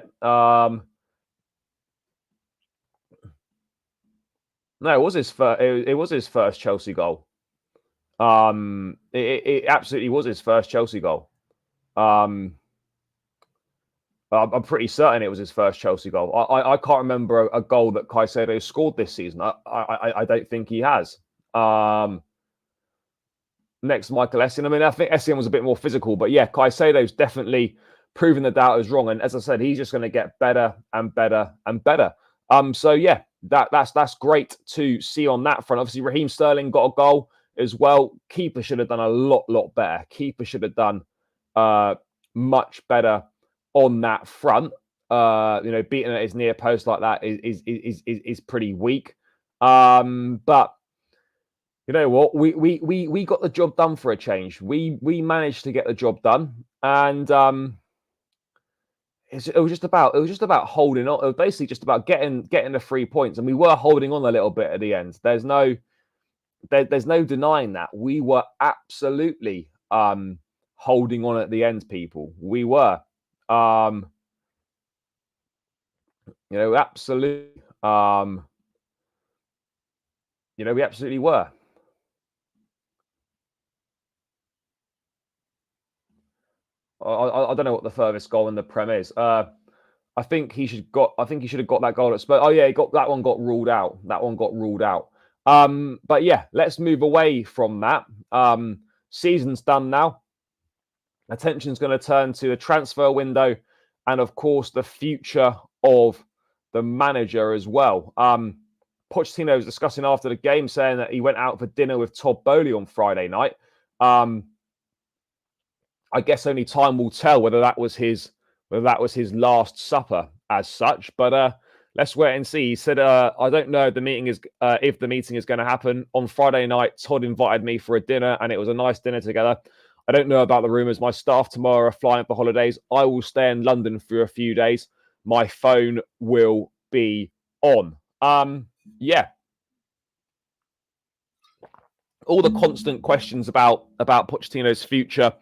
No, it was his first. It was his first Chelsea goal. It absolutely was his first Chelsea goal. I'm pretty certain it was his first Chelsea goal. I can't remember a goal that Caicedo scored this season. I don't think he has. Next, Michael Essien. I mean, I think Essien was a bit more physical, but yeah, Caicedo's definitely proven the doubters wrong. And as I said, he's just going to get better and better and better. So yeah, that's great to see on that front. Obviously, Raheem Sterling got a goal as well. Keeper should have done a lot better. Keeper should have done much better on that front. You know, beating at his near post like that is pretty weak. But you know what? We got the job done for a change. We managed to get the job done, and it was just about holding on. It was basically just about getting the 3 points, and we were holding on a little bit at the end. There's no denying that we were absolutely holding on at the end, people. We were, you know, absolutely, you know, we absolutely were. I don't know what the furthest goal in the Prem is. I think he should have got that goal at Spurs. Oh yeah, that one got ruled out. But yeah, let's move away from that. Season's done now. Attention's going to turn to the transfer window, and of course the future of the manager as well. Pochettino was discussing after the game, saying that he went out for dinner with Todd Boehly on Friday night. I guess only time will tell whether that was his last supper as such. But let's wait and see. He said, "I don't know if the meeting is going to happen on Friday night. Todd invited me for a dinner, and it was a nice dinner together. I don't know about the rumours. My staff tomorrow are flying for holidays. I will stay in London for a few days. My phone will be on." Yeah. All the constant questions about Pochettino's future,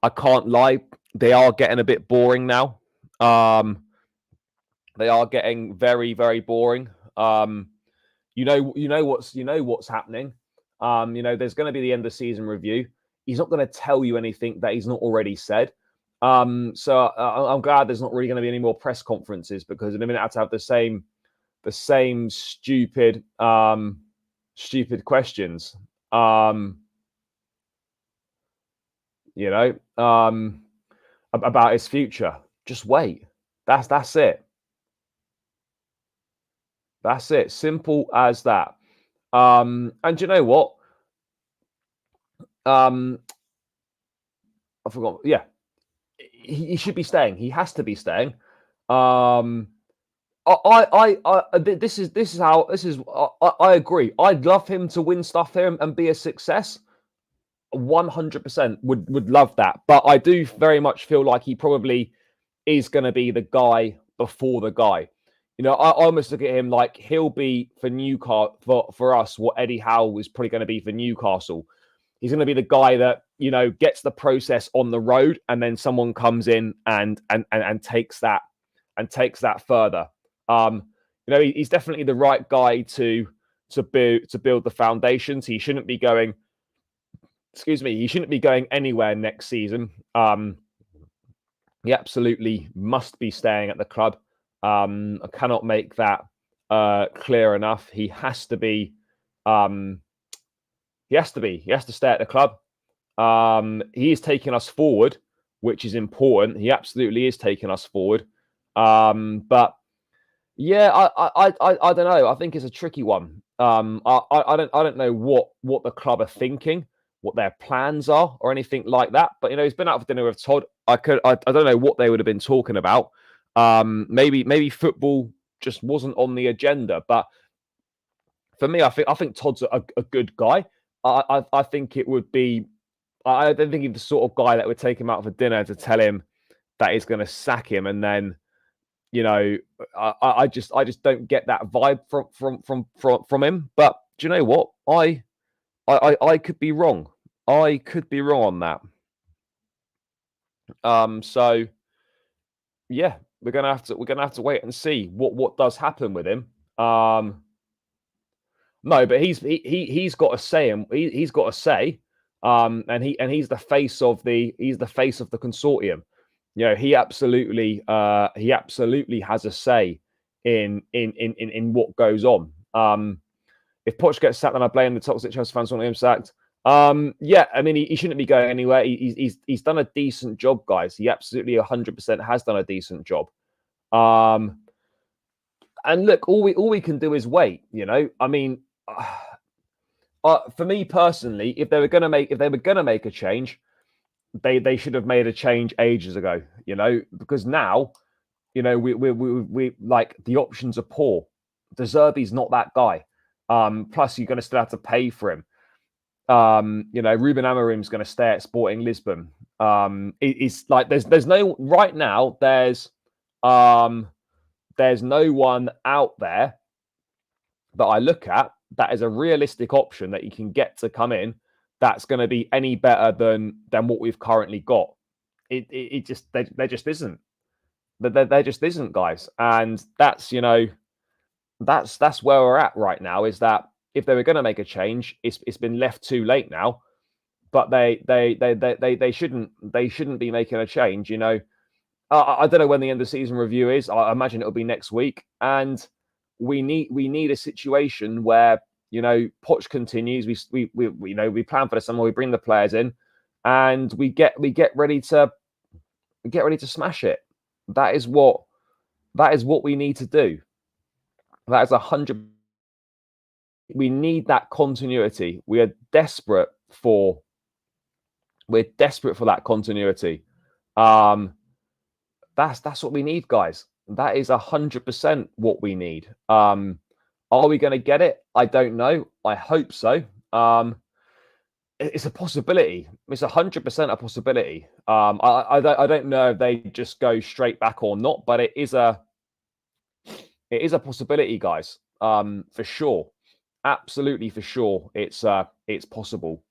I can't lie, they are getting a bit boring now. They are getting very, very boring. You know what's happening. You know, there's going to be the end of season review. He's not going to tell you anything that he's not already said. So I'm glad there's not really going to be any more press conferences, because in a minute I have to have the same stupid stupid questions. You know, about his future. Just wait. That's it. That's it. Simple as that. And you know what? I forgot. Yeah, he should be staying. He has to be staying. Um, this is how this is. I agree. I'd love him to win stuff here and be a success. 100% would love that, but I do very much feel like he probably is going to be the guy before the guy. You know, I almost look at him like he'll be for Newcastle for us what Eddie Howe is probably going to be for Newcastle. He's going to be the guy that, you know, gets the process on the road, and then someone comes in and takes that further. You know, he's definitely the right guy to build the foundations. He shouldn't be going. Excuse me. He shouldn't be going anywhere next season. He absolutely must be staying at the club. I cannot make that clear enough. He has to be. He has to be. He has to stay at the club. He is taking us forward, which is important. He absolutely is taking us forward. But yeah, I don't know. I think it's a tricky one. I don't know what the club are thinking, what their plans are, or anything like that. But you know, he's been out for dinner with Todd. I don't know what they would have been talking about. Maybe football just wasn't on the agenda. But for me, I think Todd's a good guy. I think it would be. I don't think he's the sort of guy that would take him out for dinner to tell him that he's going to sack him, and then, you know, I just don't get that vibe from him. But do you know what? I could be wrong. I could be wrong on that. So yeah, we're gonna have to wait and see what does happen with him. No, but he's got a say, and he's got a say. And he's the face of the consortium. You know, he absolutely has a say in what goes on. If Poch gets sacked, then I blame the toxic Chelsea fans wanting him sacked. Yeah, I mean, he shouldn't be going anywhere. He's done a decent job, guys. He absolutely 100% has done a decent job. And look, all we can do is wait. You know, I mean, for me personally, if they were going to make a change, they should have made a change ages ago. You know, because now, you know, we like the options are poor. De Zerbi's not that guy. Plus, you're going to still have to pay for him. You know, Ruben Amorim's going to stay at Sporting Lisbon. It's like there's no right now. There's no one out there that I look at that is a realistic option that you can get to come in that's going to be any better than what we've currently got. It just there just isn't. There just isn't, guys, and that's, you know, that's where we're at right now. Is that if they were going to make a change, it's been left too late now. But they shouldn't be making a change. You know, I don't know when the end of season review is. I imagine it'll be next week, and we need a situation where, you know, Poch continues. We you know, we plan for the summer. We bring the players in, and we get ready to smash it. That is what we need to do. That is 100. We need that continuity. We are desperate for. We're desperate for that continuity. That's what we need, guys. That is 100% what we need. Are we going to get it? I don't know. I hope so. It's a possibility. It's 100% a possibility. I don't know if they just go straight back or not, but it is a possibility, guys. For sure, absolutely for sure. It's possible.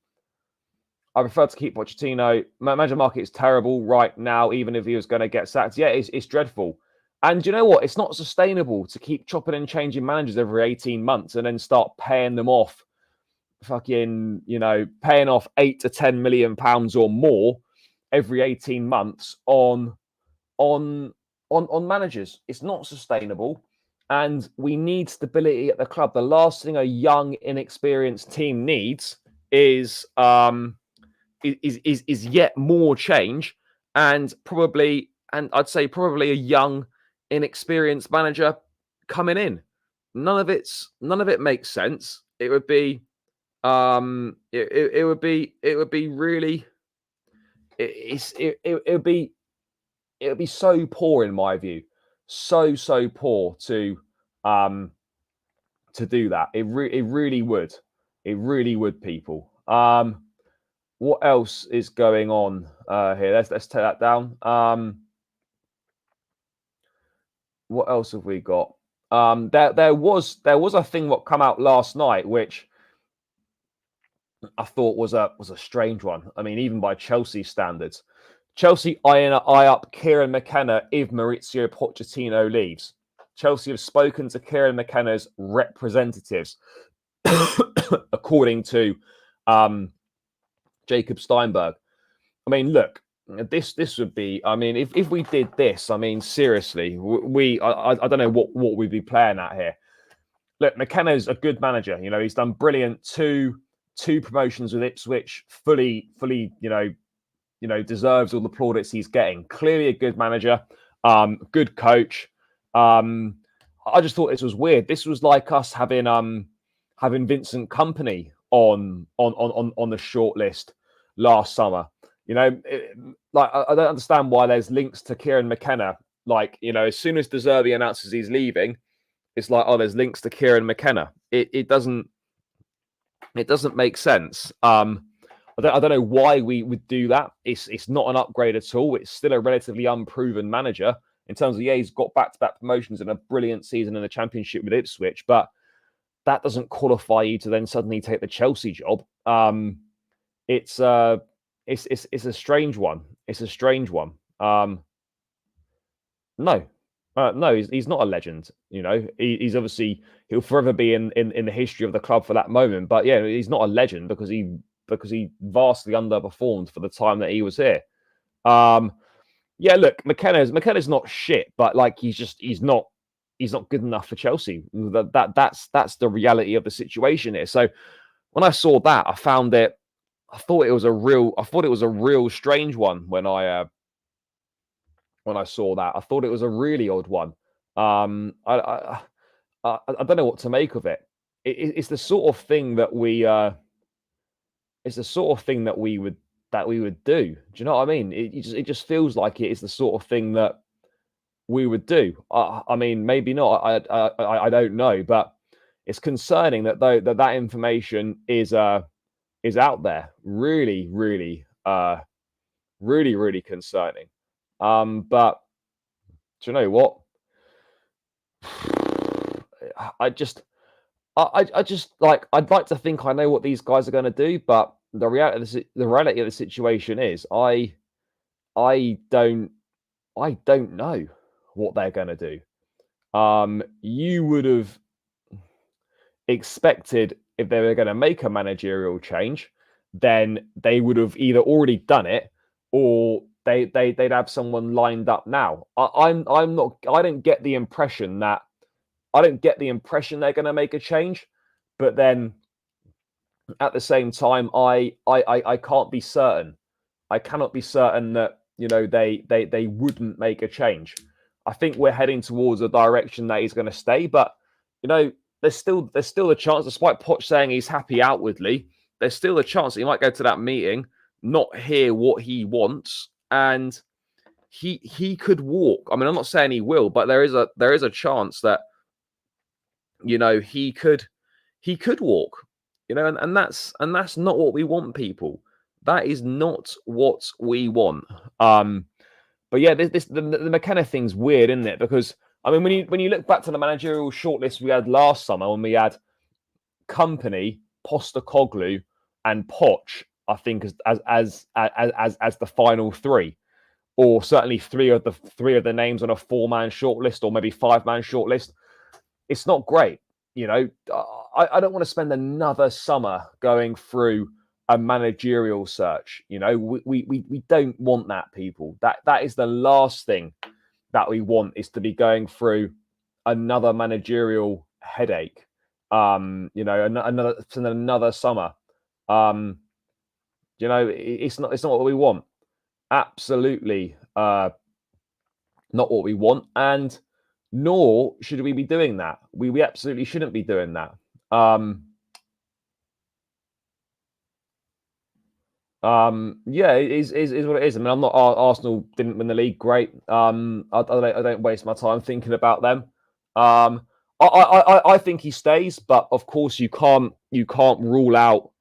I prefer to keep Pochettino. Manager market is terrible right now, even if he was going to get sacked. Yeah, it's dreadful. And you know what? It's not sustainable to keep chopping and changing managers every 18 months and then start paying them off, fucking, you know, paying off £8 to £10 million or more every 18 months on managers. It's not sustainable. And we need stability at the club. The last thing a young, inexperienced team needs is yet more change, and I'd say probably a young, inexperienced manager coming in. None of it makes sense. It would be it would be really it would be so poor in my view, so poor to do that. It really would, people. What else is going on here? Let's take that down. What else have we got? There was a thing that come out last night, which I thought was a strange one. I mean, even by Chelsea standards, Chelsea eye up Kieran McKenna if Maurizio Pochettino leaves. Chelsea have spoken to Kieran McKenna's representatives, according to Jacob Steinberg. I mean, look, this would be. I mean, if we did this, I mean, seriously, I don't know what we'd be playing at here. Look, McKenna's a good manager. You know, he's done brilliant two promotions with Ipswich. Fully, deserves all the plaudits he's getting. Clearly a good manager, good coach. I just thought this was weird. This was like us having Vincent Kompany on the short list last summer. You know, I don't understand why there's links to Kieran McKenna. Like, you know, as soon as De Zerbi announces he's leaving, it's like, oh, there's links to Kieran McKenna. It doesn't make sense. I don't know why we would do that. It's not an upgrade at all. It's still a relatively unproven manager in terms of, yeah, he's got back-to-back promotions and a brilliant season in the Championship with Ipswich, but that doesn't qualify you to then suddenly take the Chelsea job. It's a strange one. It's a strange one. No, he's not a legend. You know, he's obviously, he'll forever be in the history of the club for that moment. But yeah, he's not a legend because he vastly underperformed for the time that he was here. Yeah, look, McKenna's not shit, but like he's not good enough for Chelsea. That's the reality of the situation here. So when I saw that, I thought it was a real strange one when I saw that. I thought it was a really odd one. I don't know what to make of it. It's the sort of thing that we would do. Do you know what I mean? It just feels like it is the sort of thing that we would do. I mean, maybe not. I don't know, but it's concerning that that information is out there. Really concerning. But do you know what? I'd like to think I know what these guys are going to do, but the reality of the situation is I don't know what they're going to do. You would have expected if they were going to make a managerial change, then they would have either already done it or they'd have someone lined up now. I don't get the impression they're going to make a change, but then at the same time, I can't be certain. I cannot be certain that, you know, they wouldn't make a change. I think we're heading towards a direction that he's going to stay, but you know, there's still a chance, despite Poch saying he's happy outwardly, there's still a chance that he might go to that meeting, not hear what he wants, and he could walk. I mean, I'm not saying he will, but there is a chance that, you know, he could walk. You know, and that's not what we want, people. That is not what we want. But yeah, the McKenna thing's weird, isn't it? Because I mean, when you look back to the managerial shortlist we had last summer, when we had Kompany, Postecoglou, and Poch, I think as the final three, or certainly three of the names on a 4-man shortlist, or maybe 5-man shortlist. It's not great. You know, I don't want to spend another summer going through a managerial search. You know, we don't want that, people. That is the last thing that we want, is to be going through another managerial headache. Another summer. It's not what we want. Absolutely not what we want, and nor should we be doing that. We absolutely shouldn't be doing that. Yeah, it is what it is. I mean, I'm not Arsenal didn't win the league. Great. I don't waste my time thinking about them. I think he stays, but of course you can't rule out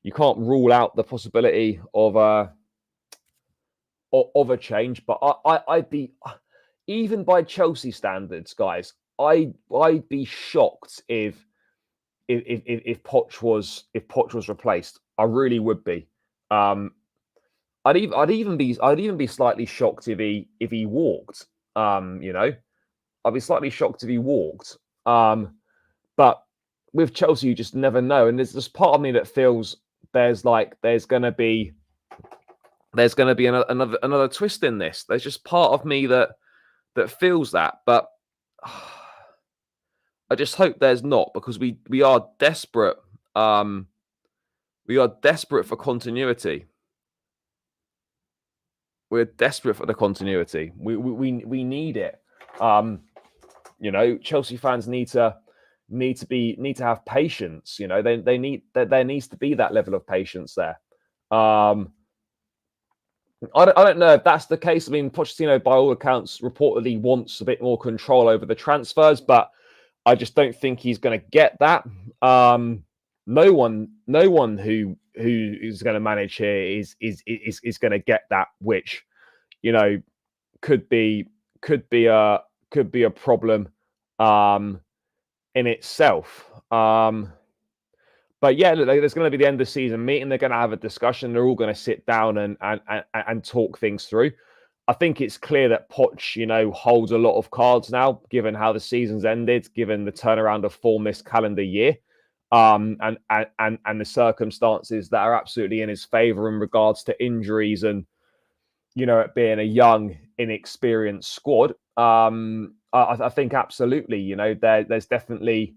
the possibility of a change. But I'd be, even by Chelsea standards, guys, I'd be shocked if Poch was replaced. I really would be. I'd even be slightly shocked if he walked. I'd be slightly shocked if he walked. But with Chelsea, you just never know. And there's this part of me that feels there's going to be another twist in this. There's just part of me that feels that, but I just hope there's not, because we are desperate. We are desperate for continuity. We're desperate for the continuity. We need it. Chelsea fans need to have patience. There needs to be that level of patience there. I don't know if that's the case. I mean, Pochettino, by all accounts, reportedly wants a bit more control over the transfers, but I just don't think he's going to get that. No one who is going to manage here is going to get that, which could be a problem in itself. But yeah, look, there's going to be the end of the season meeting. They're going to have a discussion. They're all going to sit down and talk things through. I think it's clear that Poch, holds a lot of cards now, given how the season's ended, given the turnaround of form this calendar year, and the circumstances that are absolutely in his favour in regards to injuries and it being a young, inexperienced squad. I think absolutely, there's definitely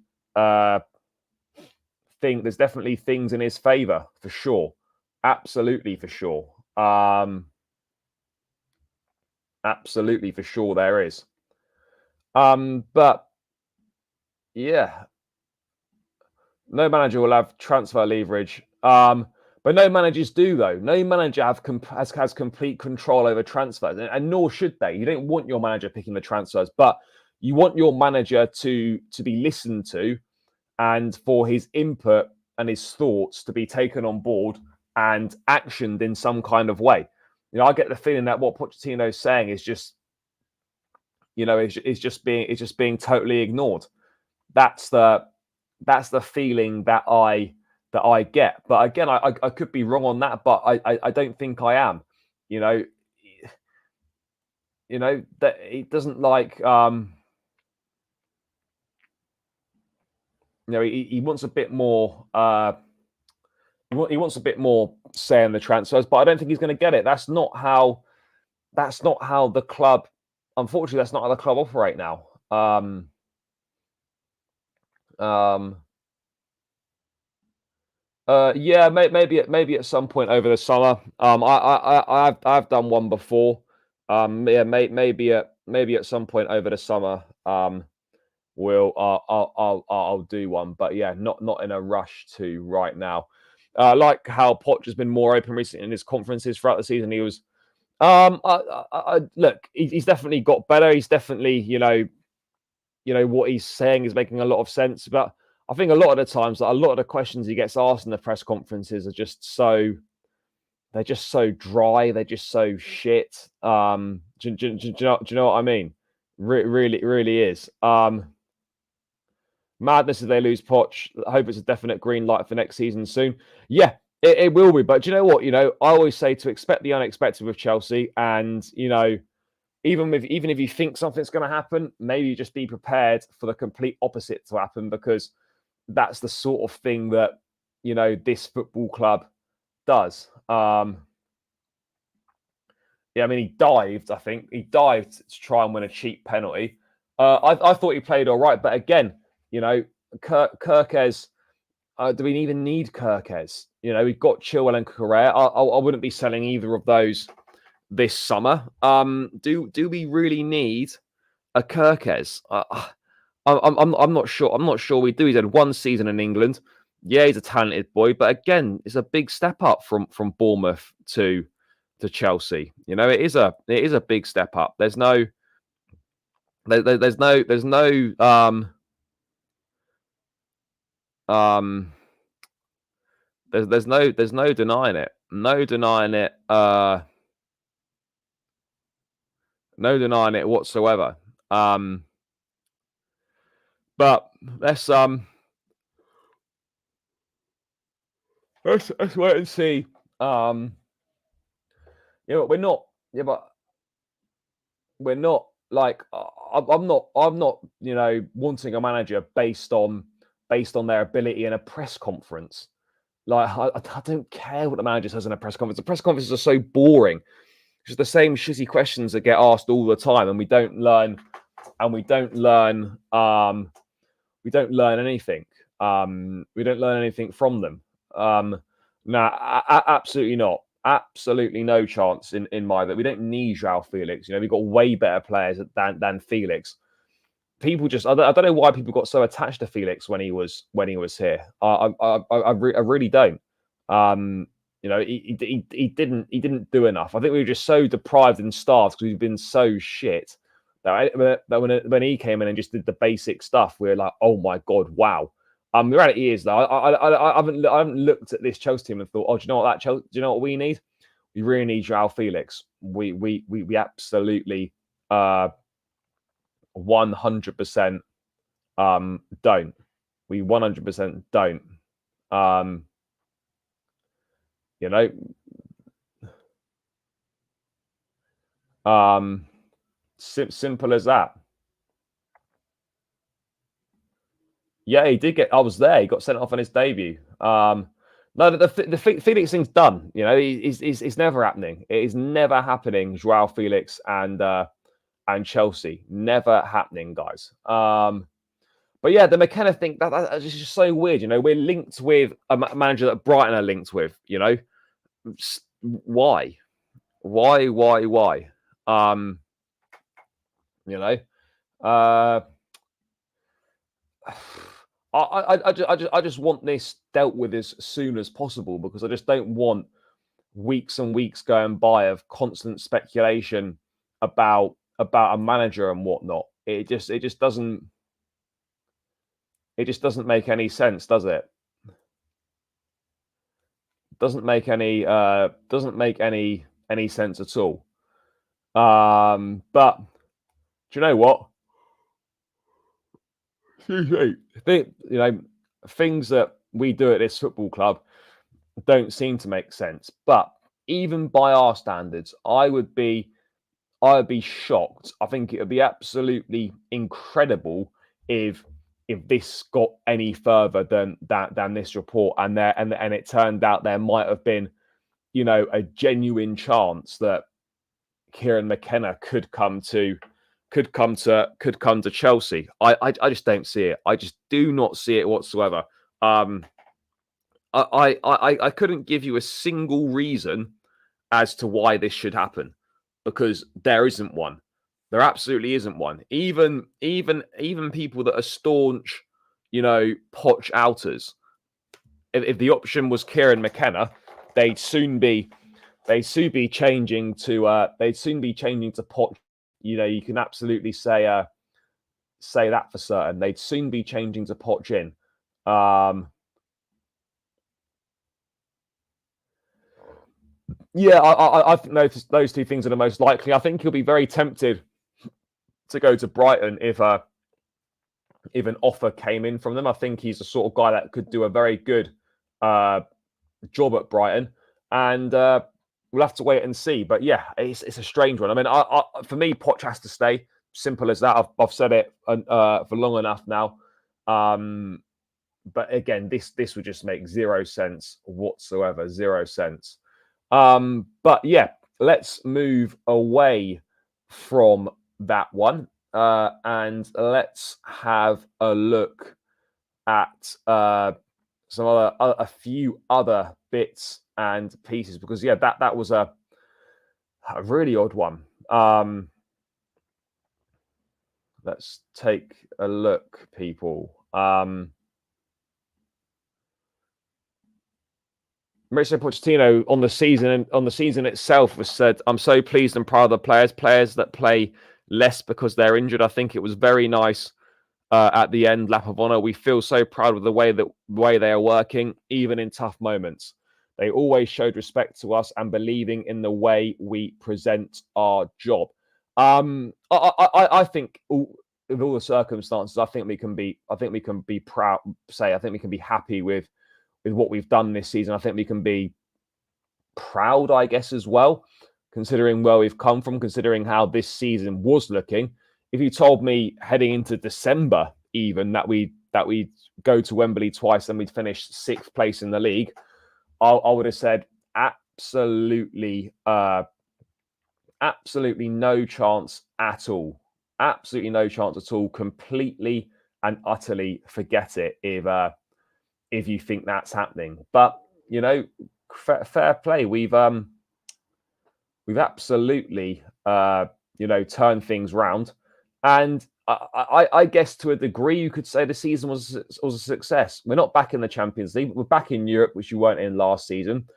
there's definitely things in his favour for sure. Absolutely for sure. Absolutely for sure there is. But yeah, no manager will have transfer leverage. But no managers do, though. No manager has complete control over transfers, and nor should they. You don't want your manager picking the transfers, but you want your manager to be listened to, and for his input and his thoughts to be taken on board and actioned in some kind of way. I get the feeling that what Pochettino is saying is just, is just being totally ignored. That's the feeling that I get. But again, I could be wrong on that, but I don't think I am. That he doesn't like. He wants a bit more. He wants a bit more say in the transfers, but I don't think he's going to get it. That's not how the club. Unfortunately, that's not how the club operate now. Yeah, maybe at some point over the summer. I've done one before. Yeah, maybe at some point over the summer. I'll do one, but yeah, not in a rush to right now. Like how Poch has been more open recently in his conferences throughout the season. He was, look, he's definitely got better. He's definitely, what he's saying is making a lot of sense. But I think a lot of the times, a lot of the questions he gets asked in the press conferences are just they're just so dry. They're just so shit. Do you know what I mean? Really is. Madness if they lose Poch. I hope it's a definite green light for next season soon. Yeah, it will be. But do you know what? I always say to expect the unexpected with Chelsea. And, even if you think something's going to happen, maybe just be prepared for the complete opposite to happen, because that's the sort of thing that, this football club does. Yeah, I mean, he dived to try and win a cheap penalty. I thought he played all right, but again, Kirkes. Do we even need Kirkes? We've got Chilwell and Correa. I wouldn't be selling either of those this summer. Do we really need a Kirkes? I'm not sure. I'm not sure we do. He's had one season in England. Yeah, he's a talented boy, but again, it's a big step up from Bournemouth to Chelsea. It is a big step up. There's no there's no there's no denying it. No denying it. No denying it whatsoever. But let's wait and see. But we're not. Yeah, but we're not like I'm not wanting a manager based on their ability in a press conference. Like I don't care what the manager says in a press conference. The press conferences are so boring. It's the same shitty questions that get asked all the time, and we don't learn anything. We don't learn anything from them. Absolutely not. Absolutely no chance in my that we don't need João Felix. We've got way better players than Felix. People just I don't know why people got so attached to Felix when he was here. I really don't. He didn't do enough. I think we were just so deprived and starved because we've been so shit that when he came in and just did the basic stuff, we were like, oh my god, wow. The reality is though, I haven't looked at this Chelsea team and thought, oh, do you know what do you know what we need? We really need João Felix. We absolutely 100% don't. We 100% don't. Simple as that. Yeah, he did get. I was there. He got sent off on his debut. No, the Felix thing's done. It's never happening. It is never happening. João Felix and Chelsea, never happening, guys. But yeah, the McKenna thing that's just so weird. We're linked with a manager that Brighton are linked with. Why? I just want this dealt with as soon as possible because I just don't want weeks and weeks going by of constant speculation about a manager and whatnot. It just doesn't make any sense, does it? Doesn't make any sense at all. But do you know what? Things that we do at this football club don't seem to make sense. But even by our standards, I would be shocked. I think it would be absolutely incredible if this got any further than this report, and it turned out there might have been, a genuine chance that Kieran McKenna could come to Chelsea. I just don't see it. I just do not see it whatsoever. I couldn't give you a single reason as to why this should happen because there isn't one. There absolutely isn't one. Even people that are staunch, Poch outers. If the option was Kieran McKenna, they'd soon be changing to Poch. You can absolutely say that for certain. They'd soon be changing to Poch in. Yeah, I've noticed those two things are the most likely. I think he'll be very tempted to go to Brighton if an offer came in from them. I think he's the sort of guy that could do a very good job at Brighton, and we'll have to wait and see. But yeah, it's a strange one. I mean, for me, Poch has to stay. Simple as that. I've said it for long enough now. But again, this would just make zero sense whatsoever. Zero sense. But yeah, let's move away from that one and let's have a look at a few other bits and pieces, because that was a really odd one. Let's take a look, people. Mauricio Pochettino on the season itself was said, "I'm so pleased and proud of the players that play less because they're injured." I think it was very nice at the end, lap of honor. "We feel so proud of the way they are working, even in tough moments. They always showed respect to us and believing in the way we present our job." I think with all the circumstances, I think we can be proud. I think we can be happy with what we've done this season. I think we can be proud, I guess, as well, considering where we've come from, considering how this season was looking. If you told me heading into December even that we go to Wembley twice and we'd finish 6th place in the league, I would have said absolutely no chance at all. Absolutely no chance at all. Completely and utterly forget it if you think that's happening. But fair play. We've absolutely turned things round, and I guess to a degree you could say the season was a success. We're not back in the Champions League. We're back in Europe, which you weren't in last season.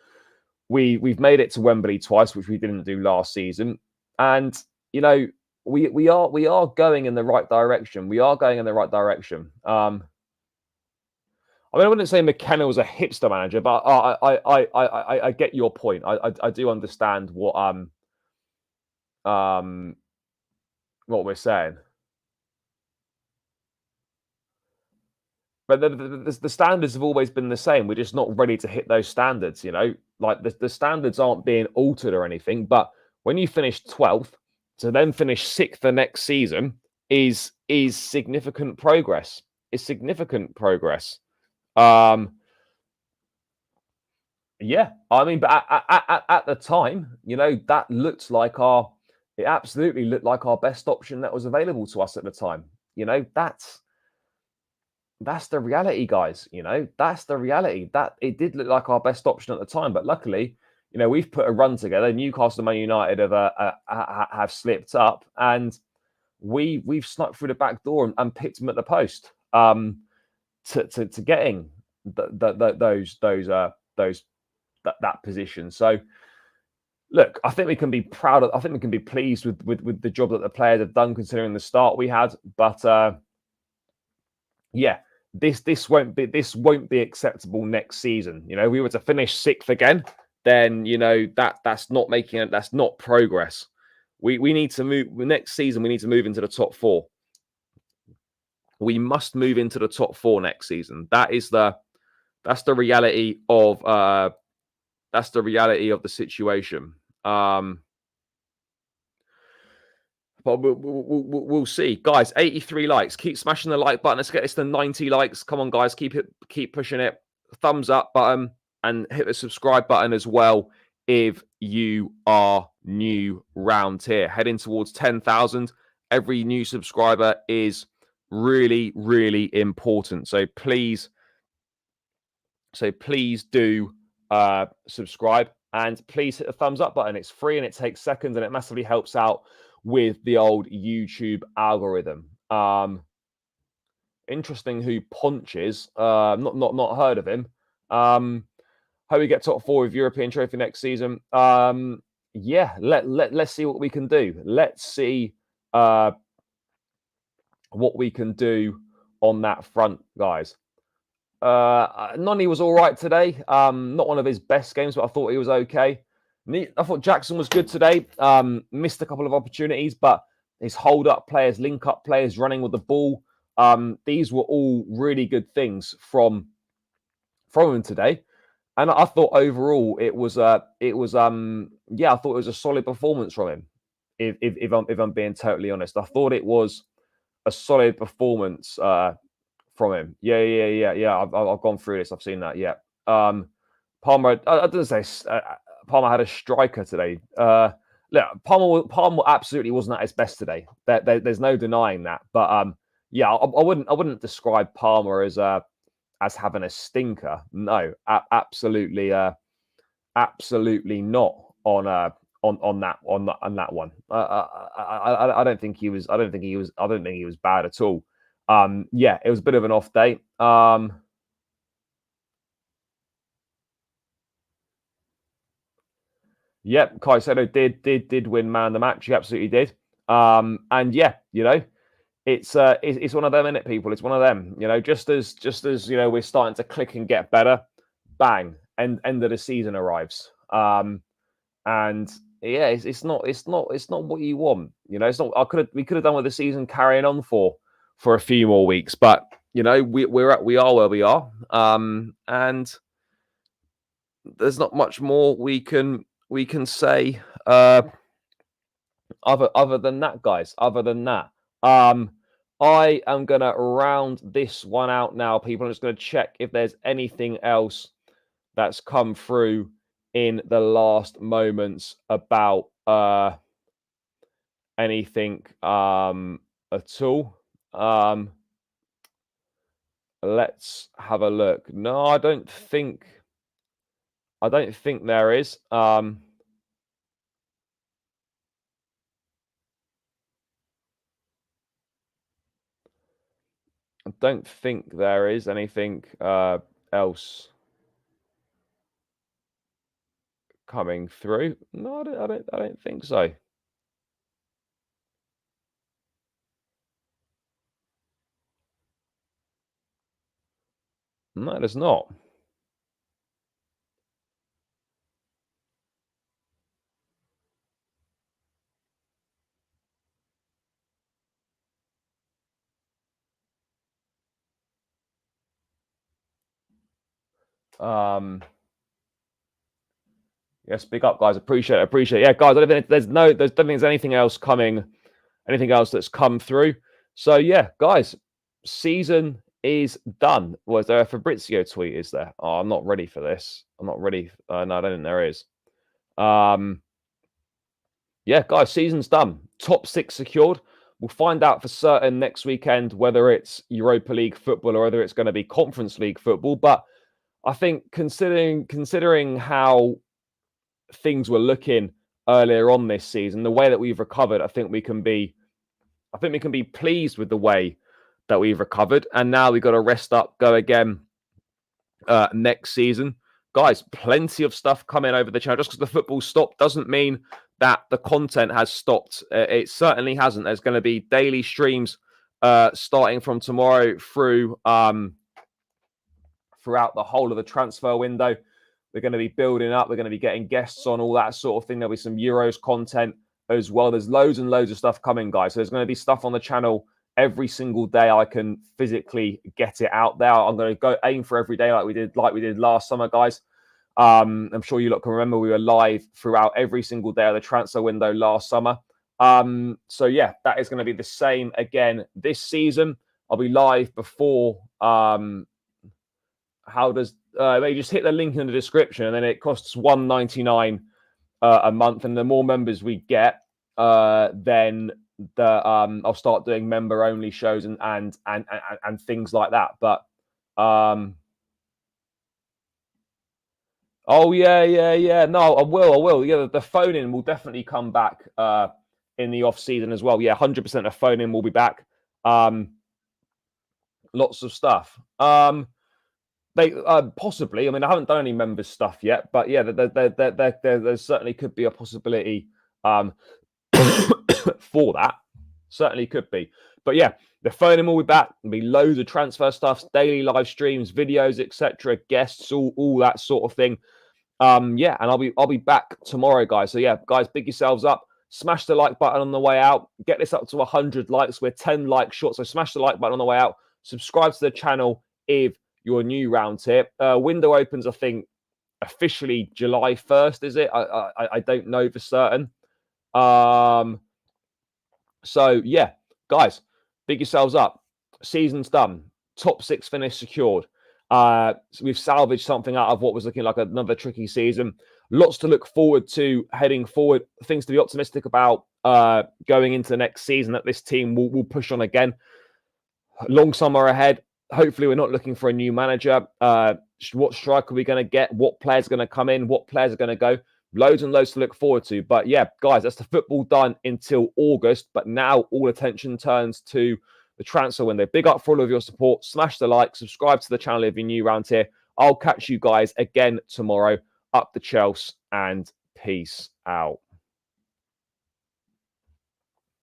We've made it to Wembley twice, which we didn't do last season, and we are going in the right direction. We are going in the right direction. I mean, I wouldn't say McKenna was a hipster manager, but I get your point. I do understand what we're saying. But the standards have always been the same. We're just not ready to hit those standards, Like the standards aren't being altered or anything. But when you finish 12th, to then finish 6th the next season is significant progress. It's significant progress. Yeah, I mean, but at the time, that looked like it absolutely looked like our best option that was available to us at the time. That's the reality, guys. That's the reality. That it did look like our best option at the time, but luckily, we've put a run together. Newcastle and Man United have slipped up, and we've snuck through the back door and picked them at the post to getting that position. So, look, I think we can be proud of. I think we can be pleased with the job that the players have done, considering the start we had. But yeah, this won't be acceptable next season. We were to finish 6th again, then that's not progress. We need to move next season. We need to move into the top 4. We must move into the top 4 next season. That's the reality of the situation. But we'll see, guys. 83 likes. Keep smashing the like button. Let's get this to 90 likes. Come on, guys. Keep pushing it. Thumbs up button and hit the subscribe button as well if you are new round here. Heading towards 10,000. Every new subscriber is really, really important. So please do subscribe, and please hit the thumbs up button. It's free and it takes seconds, and it massively helps out with the old YouTube algorithm. Interesting who Ponch is. Not heard of him. Hope we get top 4 with European Trophy next season. Yeah, let's see what we can do. Let's see what we can do on that front, guys. Noni was all right today. Not one of his best games, but I thought he was okay. I thought Jackson was good today. Missed a couple of opportunities, but his hold-up players, link-up players, running with the ball, these were all really good things from him today. And I thought overall I thought it was a solid performance from him. If I'm being totally honest, I thought it was a solid performance from him. Yeah. I've gone through this. I've seen that. Yeah. Palmer. I didn't say Palmer had a striker today. look, Palmer absolutely wasn't at his best today. There's no denying that. But yeah, I wouldn't describe Palmer as having a stinker. No, absolutely, absolutely not on that one. I don't think he was. I don't think he was bad at all. Yeah, it was a bit of an off day. Yep, Caicedo did win man of the match. He absolutely did. And yeah, it's one of them, isn't it, people? It's one of them. Just as we're starting to click and get better, bang, end of the season arrives. And yeah, it's not what you want. It's not. We could have done with the season carrying on for a few more weeks, but we are where we are. And there's not much more we can say other than that, guys. Other than that, I am gonna round this one out now, people. I'm just gonna check if there's anything else that's come through in the last moments about anything at all. Let's have a look. No, I don't think there is. I don't think there is anything else coming through. No, I don't think so. No, there's not. Yes, big up, guys. Appreciate it. Yeah, guys. I don't think there's anything else coming, anything else that's come through. So yeah, guys, season is done. Was there a Fabrizio tweet? Is there? Oh, I'm not ready for this. I'm not ready. No, I don't think there is. Yeah, guys, season's done. Top 6 secured. We'll find out for certain next weekend whether it's Europa League football or whether it's going to be Conference League football. But I think considering how things were looking earlier on this season, the way that we've recovered, I think we can be pleased with the way that we've recovered. And now we've got to rest up, go again next season. Guys, plenty of stuff coming over the channel. Just because the football stopped doesn't mean that the content has stopped. It certainly hasn't. There's going to be daily streams starting from tomorrow through throughout the whole of the transfer window. We're going to be building up. We're going to be getting guests on, all that sort of thing. There'll be some Euros content as well. There's loads and loads of stuff coming, guys. So there's going to be stuff on the channel every single day I can physically get it out there. I'm going to go aim for every day like we did last summer, guys. I'm sure you lot can remember we were live throughout every single day of the transfer window last summer. So yeah, that is going to be the same again this season. I'll be live before. How does you just hit the link in the description, and then it costs $1.99 a month, and the more members we get, then I'll start doing member only shows and things like that. But oh yeah. No, I will. Yeah, the phone in will definitely come back in the off season as well. Yeah, 100% of phone in will be back. Lots of stuff. They possibly. I mean, I haven't done any members stuff yet, but yeah, there certainly could be a possibility for that. Certainly could be. But yeah, the phone in will be back. There'll be loads of transfer stuff, daily live streams, videos, etc., guests, all that sort of thing. Yeah, and I'll be back tomorrow, guys. So yeah, guys, big yourselves up. Smash the like button on the way out. Get this up to 100 likes. We're 10 likes short, so smash the like button on the way out. Subscribe to the channel if you're new round here. Window opens, I think, officially July 1st, is it? I don't know for certain. So yeah, guys, big yourselves up. Season's done. Top 6 finish secured. So we've salvaged something out of what was looking like another tricky season. Lots to look forward to heading forward. Things to be optimistic about going into the next season, that this team will push on again. Long summer ahead. Hopefully, we're not looking for a new manager. What striker are we going to get? What players are going to come in? What players are going to go? Loads and loads to look forward to. But yeah, guys, that's the football done until August. But now all attention turns to the transfer window. Big up for all of your support. Smash the like. Subscribe to the channel if you're new around here. I'll catch you guys again tomorrow. Up the Chelsea and peace out.